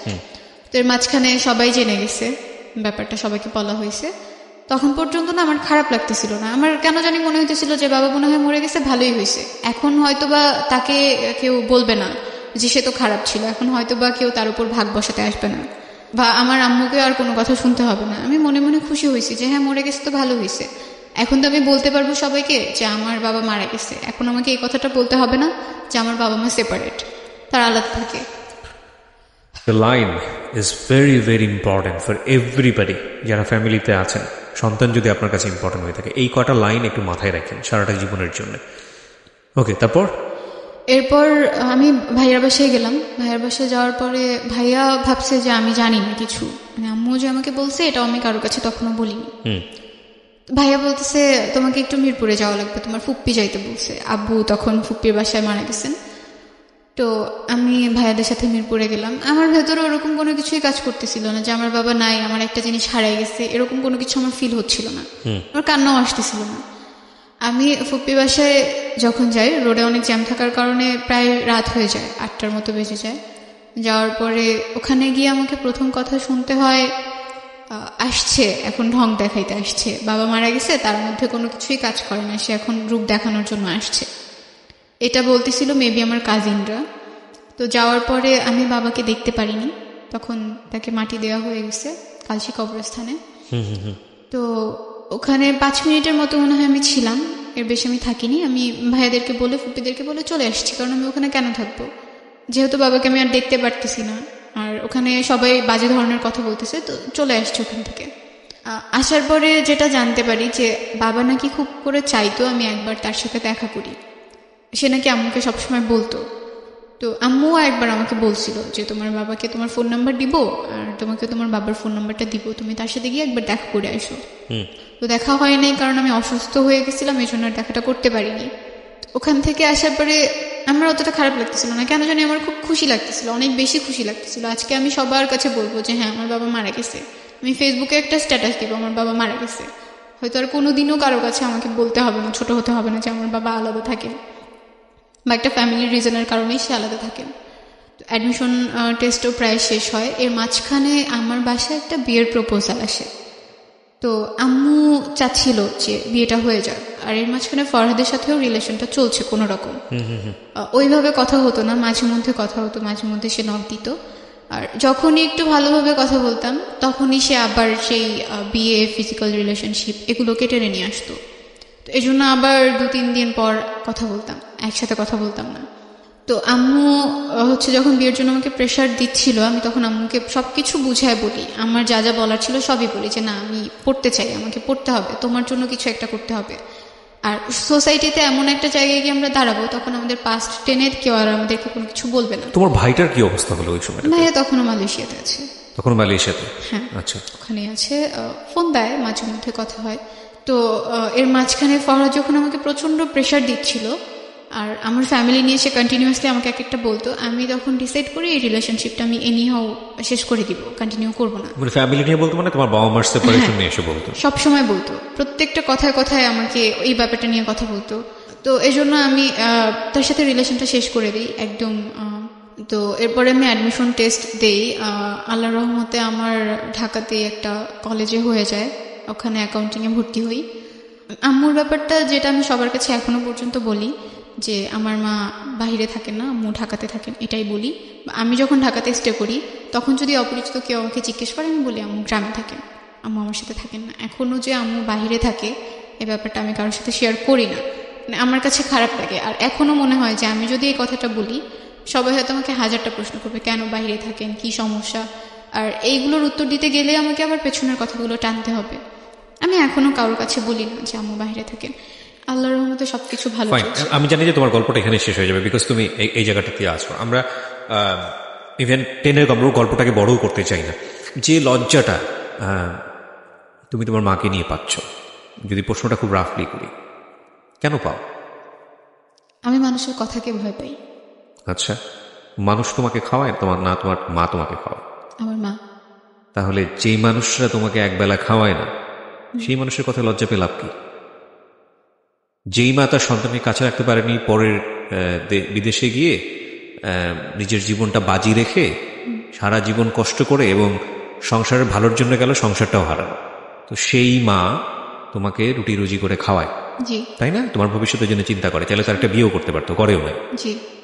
তো এর মাঝখানে সবাই জেনে গেছে ব্যাপারটা, সবাইকে বলা হয়েছে। তখন পর্যন্ত না আমার খারাপ লাগতেছিল না, আমার কেন জানি মনে হইতেছিল যে বাবা মনে হয় মরে গেছে, ভালোই হয়েছে। এখন হয়তো বা তাকে কেউ বলবে না যে সে তো খারাপ ছিল, এখন হয়তো বা কেউ তার উপর ভাগ বসাতে আসবে না, বা আমার আম্মুকে আর কোনো কথা শুনতে হবে না। আমি মনে মনে খুশি হয়েছি যে হ্যাঁ মরে গেছে তো ভালো হয়েছে। এখন তো আমি বলতে পারবো সবাইকে যে আমার বাবা মারা গেছে। এখন আমাকে এই কথাটা বলতে হবে না যে আমার বাবা মা সেপারেট, তারা আলাদা থাকে। The line is very very important for everybody যারা ফ্যামিলিতে আছেন। সন্তান যদি আপনার কাছে ইম্পর্টেন্ট হয়ে থাকে, এই কটা লাইন একটু মাথায় রাখেন সারাটা জীবনের জন্য। ওকে, তারপর? এরপর আমি ভাইয়ার বাসায় গেলাম। ভাইয়ার বাসায় যাওয়ার পরে ভাইয়া ভাবছে যে আমি জানি না কিছু, মানে আম্মু যে আমাকে বলছে এটাও আমি কারোর কাছে তখনও বলিনি। ভাইয়া বলতেছে তোমাকে একটু মিরপুরে যাওয়া লাগবে, তোমার ফুপ্পি যাইতে বলছে। আব্বু তখন ফুপ্পির বাসায় মারা গেছেন। তো আমি ভাইয়াদের সাথে মিরপুরে গেলাম। আমার ভেতরে ওরকম কোনো কিছুই কাজ করতেছিল না যে আমার বাবা নাই, আমার একটা জিনিস হারাই গেছে, এরকম কোনো কিছু আমার ফিল হচ্ছিল না, আমার কান্নাও আসতেছিল না। আমি ফুপ্পি বাসায় যখন যাই, রোডে অনেক জ্যাম থাকার কারণে প্রায় রাত হয়ে যায়, 8টার মতো বেজে যায়। যাওয়ার পরে ওখানে গিয়ে আমাকে প্রথম কথা শুনতে হয়, আসছে এখন ঢং দেখাইতে আসছে, বাবা মারা গেছে, তার মধ্যে কোনো কিছুই কাজ করে না, সে এখন রূপ দেখানোর জন্য আসছে। এটা বলতেছিল মেবি আমার কাজিনরা। তো যাওয়ার পরে আমি বাবাকে দেখতে পারিনি, তখন তাকে মাটি দেওয়া হয়ে গেছে কালশি কবরস্থানে। তো ওখানে 5 মিনিটের মতো মনে হয় আমি ছিলাম, এর বেশি আমি থাকিনি। আমি ভাইয়াদেরকে বলে, ফুপিদেরকে বলে চলে আসছি, কারণ আমি ওখানে কেন থাকবো, যেহেতু বাবাকে আমি আর দেখতে পারতেছি না, আর ওখানে সবাই বাজে ধরনের কথা বলতেছে, তো চলে আসছে ওখান থেকে। আসার পরে যেটা জানতে পারি যে বাবা নাকি খুব করে চাইতো আমি একবার তার সাথে দেখা করি, সে নাকি আম্মুকে সবসময় বলতো। তো আম্মুও একবার আমাকে বলছিল যে তোমার বাবাকে তোমার ফোন নাম্বার দিব, আর তোমাকে তোমার বাবার ফোন নাম্বারটা দিব, তুমি তার সাথে গিয়ে একবার দেখা করে আসো। তো দেখা হয় নাই, কারণ আমি অসুস্থ হয়ে গেছিলাম, এই জন্য আর দেখাটা করতে পারিনি। ওখান থেকে আসার পরে আমার অতটা খারাপ লাগতেছিল না, কেন জানি আমার খুব খুশি লাগতেছিল, অনেক বেশি খুশি লাগতেছিল। আজকে আমি সবার কাছে বলবো যে হ্যাঁ আমার বাবা মারা গেছে, আমি ফেসবুকে একটা স্ট্যাটাস দিব আমার বাবা মারা গেছে। হয়তো আর কোনোদিনও কারো কাছে আমাকে বলতে হবে না, ছোট হতে হবে না যে আমার বাবা আলাদা থাকেন, বা একটা ফ্যামিলির রিজনের কারণেই সে আলাদা থাকেন। অ্যাডমিশন টেস্টও প্রায় শেষ হয়, এর মাঝখানে আমার বাসায় একটা বিয়ের প্রপোজাল আসে। তো আম্মু চাচ্ছিল যে বিয়েটা হয়ে যাক, আর এর মাঝখানে ফরহাদের সাথেও রিলেশনটা চলছে কোনো রকম। ওইভাবে কথা হতো না, মাঝে মধ্যে কথা হতো, মাঝে মধ্যে সে নক দিত, আর যখনই একটু ভালোভাবে কথা বলতাম তখনই সে আবার সেই বিয়ে, ফিজিক্যাল রিলেশনশিপ এগুলোকে টেনে নিয়ে আসতো। তো এই জন্য আবার 2-3 দিন পর কথা বলতাম, একসাথে কথা বলতাম না। তো আম্মু হচ্ছে যখন বিয়ের জন্য আমাকে প্রেশার দিচ্ছিল, আমি তখন আম্মুকে সবকিছু বুঝায় বলি, আমার যা যা বলার ছিল সবই বলি, যে না আমি পড়তে চাই, আমাকে পড়তে হবে, তোমার জন্য কিছু একটা করতে হবে। আর সোসাইটিতে এমন একটা জায়গায় গিয়ে আমরা দাঁড়াবো, তখন আমাদের পাস্ট টেনে কেউ আর আমাদেরকে কোনো কিছু বলবে না। তোমার ভাইটার কি অবস্থা হলো ওই সময়? ভাইয়া তখনও মালয়েশিয়াতে আছে। তখন মালয়েশিয়াতে? হ্যাঁ, আচ্ছা, ওখানে আছে, ফোন দেয়, মাঝে মধ্যে কথা হয়। তো এর মাঝখানে ফরহাদ যখন আমাকে প্রচন্ড প্রেশার দিচ্ছিল, আর আমার ফ্যামিলি নিয়ে সে কন্টিনিউয়াসলি আমাকে এক একটা বলতো, আমি তখন ডিসাইড করি এই রিলেশনশিপটা আমি এনিহাও শেষ করে দিব, কন্টিনিউ করবো না। মানে ফ্যামিলি নিয়ে বলতো, মানে তোমার বাবা মার সেপারেশন নিয়ে এসে বলতো? সব সময় বলতো, প্রত্যেকটা কথায় কথায় আমাকে এই ব্যাপারটা নিয়ে কথা বলতো। তো এই জন্য আমি তার সাথে রিলেশনটা শেষ করে দিই একদম। তো এরপরে আমি অ্যাডমিশন টেস্ট দেই, আল্লাহর রহমতে আমার ঢাকাতে একটা কলেজে হয়ে যায়, ওখানে অ্যাকাউন্টিংয়ে ভর্তি হই। আম্মুর ব্যাপারটা যেটা আমি সবার কাছে এখনো পর্যন্ত বলি, যে আমার মা বাইরে থাকেন না, আম্মু ঢাকাতে থাকেন, এটাই বলি। আমি যখন ঢাকাতে স্টে করি তখন যদি অপরিচিত কেউ আমাকে জিজ্ঞেস করে, আমি বলি আম্মু গ্রামে থাকেন, আম্মু আমার সাথে থাকেন না। এখনও যে আম্মু বাইরে থাকে এই ব্যাপারটা আমি কারোর সাথে শেয়ার করি না, মানে আমার কাছে খারাপ লাগে। আর এখনও মনে হয় যে আমি যদি এই কথাটা বলি সবাই হয়তো আমাকে 1000টা প্রশ্ন করবে, কেন বাইরে থাকেন, কি সমস্যা। আর এইগুলোর উত্তর দিতে গেলে আমাকে আবার পেছনের কথাগুলো টানতে হবে। আমি এখনো কারোর কাছে বলি না যে আম্মু বাইরে থাকেন। আল্লাহর রহমতে সবকিছু ভালো চলছে। আমি জানি যে তোমার গল্পটা এখানে শেষ হয়ে যাবে, বিকজ তুমি এই জায়গাটাতে আছো। আমরা ইভেন 10-এর গল্পটাকে বড়ও করতে চাই না। যে লজ্জাটা তুমি তোমার মাকে নিয়ে পাচ্ছ, যদি প্রশ্নটা খুব রাফলি করি, কেন পাও? আমি মানুষের কথাকে ভয় পাই। আচ্ছা, মানুষ তোমাকে খাওয়ায়, তোমার মা তোমাকে খাওয়ায়? আমার মা। তাহলে যেই মানুষরা তোমাকে একবেলা খাওয়ায় না, সেই মানুষের কথা লজ্জা পেয়ে লাভ কি? যেই মা তার সন্তানকে কাছে রাখতে পারেনি, পরের বিদেশে গিয়ে নিজের জীবনটা বাজি রেখে সারা জীবন কষ্ট করে এবং সংসারের ভালোর জন্য গেল, সংসারটাও হারালো, তো সেই মা তোমাকে রুটি রুজি করে খাওয়ায়, তাই না? তোমার ভবিষ্যতের জন্য চিন্তা করে, চাইলে তার একটা বিয়েও করতে পারতো, করেও নাই।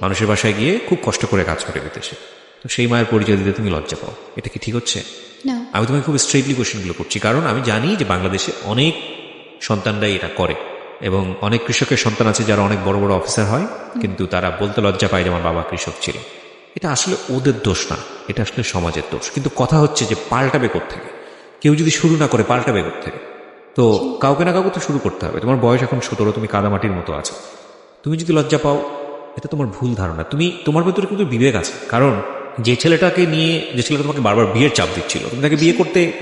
মানুষের বাসায় গিয়ে খুব কষ্ট করে কাজ করে বিদেশে, তো সেই মায়ের পরিচয় দিতে তুমি লজ্জা পাও, এটা কি ঠিক হচ্ছে? আমি তোমাকে খুব স্ট্রেটলি কোয়েশ্চেনগুলো করছি, কারণ আমি জানি যে বাংলাদেশে অনেক সন্তানরাই এটা করে, এবং অনেক কৃষকের সন্তান আছে যারা অনেক বড় বড় অফিসার হয়, কিন্তু তারা বলতে লজ্জা পায় যে আমার বাবা কৃষক ছিল। এটা আসলে ওদের দোষ না, এটা আসলে সমাজের দোষ। কিন্তু কথা হচ্ছে যে পাল্টাবে কোত্থেকে? কেউ যদি শুরু না করে পাল্টাবে কোত্থেকে? তো কাউকে না কাউকে তো শুরু করতে হবে। তোমার বয়স এখন 17, তুমি কাদামাটির মতো আছো। তুমি যদি লজ্জা পাও, এটা তোমার ভুল ধারণা। তোমার ভেতরে কিন্তু বিবেক আছে, কারণ যে ছেলেটা তোমাকে বারবার বিয়ের চাপ দিচ্ছিল, তুমি তাকে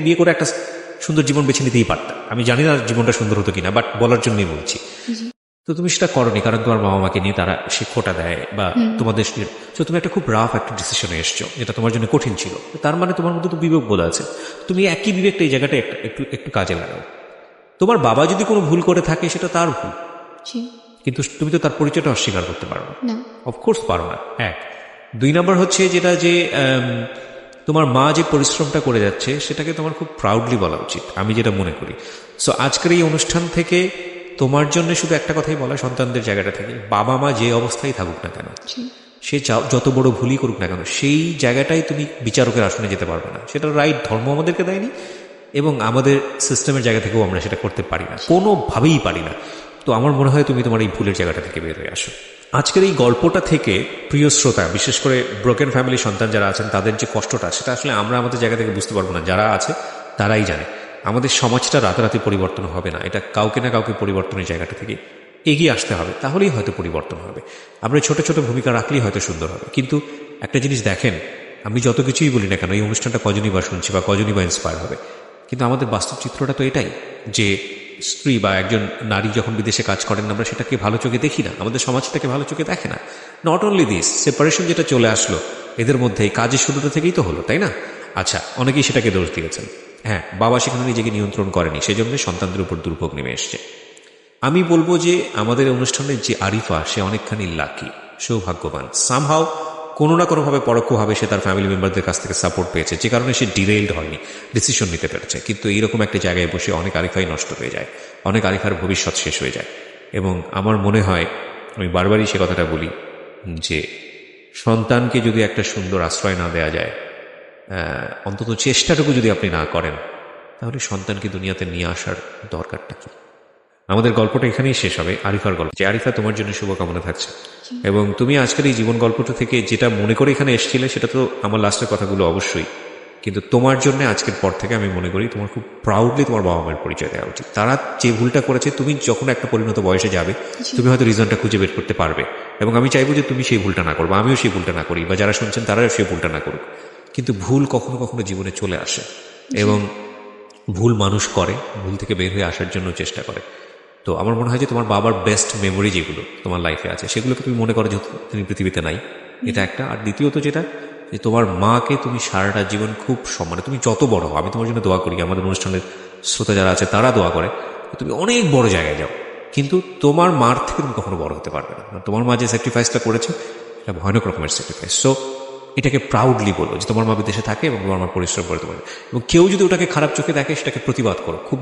বিয়ে করে একটা সুন্দর জীবন বেছে নিতেই পারতা। আমি জানি না জীবনটা সুন্দর হতো কিনা, বাট বলার জন্যই বলছি। তো তুমি সেটা করনি, কারণ তোমার বাবা মাকে নিয়ে তারা শিক্ষাটা দেয়, বা তোমাদের তুমি একটা খুব রাফ একটা ডিসিশনে এসছো, যেটা তোমার জন্য কঠিন ছিল। তার মানে তোমার মধ্যে তো বিবেক বোধ আছে। তুমি একই বিবেকটা এই জায়গাটা একটু কাজে লাগাও। তোমার বাবা যদি কোনো ভুল করে থাকে, সেটা তার ভুল, জি। কিন্তু তুমি তো তার পরিচয়টা অস্বীকার করতে পারো না। অফকোর্স পারো না। এক। 2 নাম্বার হচ্ছে যেটা যে তোমার মা যে পরিশ্রমটা করে যাচ্ছে সেটাকে তোমার খুব প্রাউডলি বলা উচিত, আমি যেটা মনে করি। সো আজকের এই অনুষ্ঠান থেকে তোমার জন্য শুধু একটা কথাই বলা, সন্তানদের জায়গাটা থেকে, বাবা মা যে অবস্থায় থাকুক না কেন, সে যত বড় ভুলই করুক না কেন, সেই জায়গাটাই তুমি বিচারকের আসনে যেতে পারবে না। সেটা রাইট ধর্ম আমাদেরকে দেয়নি, এবং আমাদের সিস্টেমের জায়গা থেকেও আমরা সেটা করতে পারি না, কোনোভাবেই পারি না। তো আমার মনে হয় তুমি তোমার এই ভুলের জায়গাটা থেকে বের হয়ে আসো। আজকের এই গল্পটা থেকে প্রিয় শ্রোতা, বিশেষ করে ব্রোকেন ফ্যামিলি সন্তান যারা আছেন, তাদের যে কষ্টটা, সেটা আসলে আমরা আমাদের জায়গা থেকে বুঝতে পারবো না, যারা আছে তারাই জানে। আমাদের সমাজটা রাতারাতি পরিবর্তন হবে না, এটা কাউকে না কাউকে পরিবর্তনের জায়গাটা থেকে এগিয়ে আসতে হবে, তাহলেই হয়তো পরিবর্তন হবে। আমরা ছোট ছোট ভূমিকা রাখলেই হয়তো সুন্দর হবে। কিন্তু একটা জিনিস দেখেন, আমি যত কিছুই বলি না কেন, এই অনুষ্ঠানটা কজনই বা শুনছি বা কজনই বা ইন্সপায়ার হবে, কিন্তু আমাদের বাস্তব চিত্রটা তো এটাই, যে স্ত্রী বা একজন নারী যখন বিদেশে কাজ করেন, আমরা সেটাকে ভালো চোখে দেখি না, আমাদের সমাজটাকে ভালো চোখে দেখে না। নট অনলি দিস, সেপারেশন যেটা চলে আসলো এদের মধ্যে, কাজের শুরুটা থেকেই তো হলো, তাই না? আচ্ছা, অনেকেই সেটাকে দোষ দিয়েছেন। হ্যাঁ, বাবা সেখানে নিজেকে নিয়ন্ত্রণ করেনি, সেজন্য সন্তানদের উপর দুর্ভোগ নেমে এসছে। আমি বলবো যে আমাদের অনুষ্ঠানের যে আরিফা, সে অনেকখানি লাকি, সৌভাগ্যবান। সামহাও কোনো না কোনোভাবে পরোক্ষভাবে সে তার ফ্যামিলি মেম্বারদের কাছ থেকে সাপোর্ট পেয়েছে, যে কারণে সে ডিরেইলড হয়নি, ডিসিশন নিতে পেরেছে। কিন্তু এইরকম একটা জায়গায় বসে অনেক আরিফাই নষ্ট হয়ে যায়, অনেক আরিফার ভবিষ্যৎ শেষ হয়ে যায়। এবং আমার মনে হয়, আমি বারবারই সে কথাটা বলি, যে সন্তানকে যদি একটা সুন্দর আশ্রয় না দেয়া যায়, অন্তত চেষ্টাটুকু যদি আপনি না করেন, তাহলে সন্তানকে দুনিয়াতে নিয়ে আসার দরকারটা কি? আমাদের গল্পটা এখানেই শেষ হবে, আরিফার গল্প। যে আরিফা, তোমার জন্য শুভকামনা থাকছে, এবং তুমি আজকের এই জীবন গল্পটা থেকে যেটা মনে করে এখানে এসেছিলে, সেটা তো আমার লাস্টের কথাগুলো অবশ্যই, কিন্তু তোমার জন্য আজকের পর থেকে আমি মনে করি তোমার খুব প্রাউডলি তোমার বাবা মায়ের পরিচয় দেওয়া উচিত। তারা যে ভুলটা করেছে, তুমি যখন একটা পরিণত বয়সে যাবে, তুমি হয়তো রিজনটা খুঁজে বের করতে পারবে, এবং আমি চাইবো যে তুমি সেই ভুলটা না করবো, আমিও সেই ভুলটা না করি, বা যারা শুনছেন তারাও সেই ভুলটা না করুক। কিন্তু ভুল কখনো কখনো জীবনে চলে আসে, এবং ভুল মানুষ করে, ভুল থেকে বের হয়ে আসার জন্য চেষ্টা করে। তো আমার মনে হয় যে তোমার বাবার বেস্ট মেমোরি যেগুলো তোমার লাইফে আছে, সেগুলোকে তুমি মনে করো যেহেতু তিনি পৃথিবীতে নাই, এটা একটা। আর দ্বিতীয়ত যেটা, যে তোমার মাকে তুমি সারাটা জীবন খুব সম্মানে, তুমি যত বড় হও, আমি তোমার জন্য দোয়া করি, আমাদের অনুষ্ঠানের শ্রোতা যারা আছে তারা দোয়া করে, তুমি অনেক বড় জায়গায় যাও, কিন্তু তোমার মার থেকে তুমি কখনো বড় হতে পারবে না। তোমার মা যে স্যাক্রিফাইসটা করেছে, এটা ভয়ানক রকমের স্যাক্রিফাইস। সো এটাকে প্রাউডলি বলো যে তোমার মা বিদেশে থাকে এবং তোমার মা পরিশ্রম করে তোমার, এবং কেউ যদি ওটাকে খারাপ চোখে দেখে, সেটাকে প্রতিবাদ করো, খুব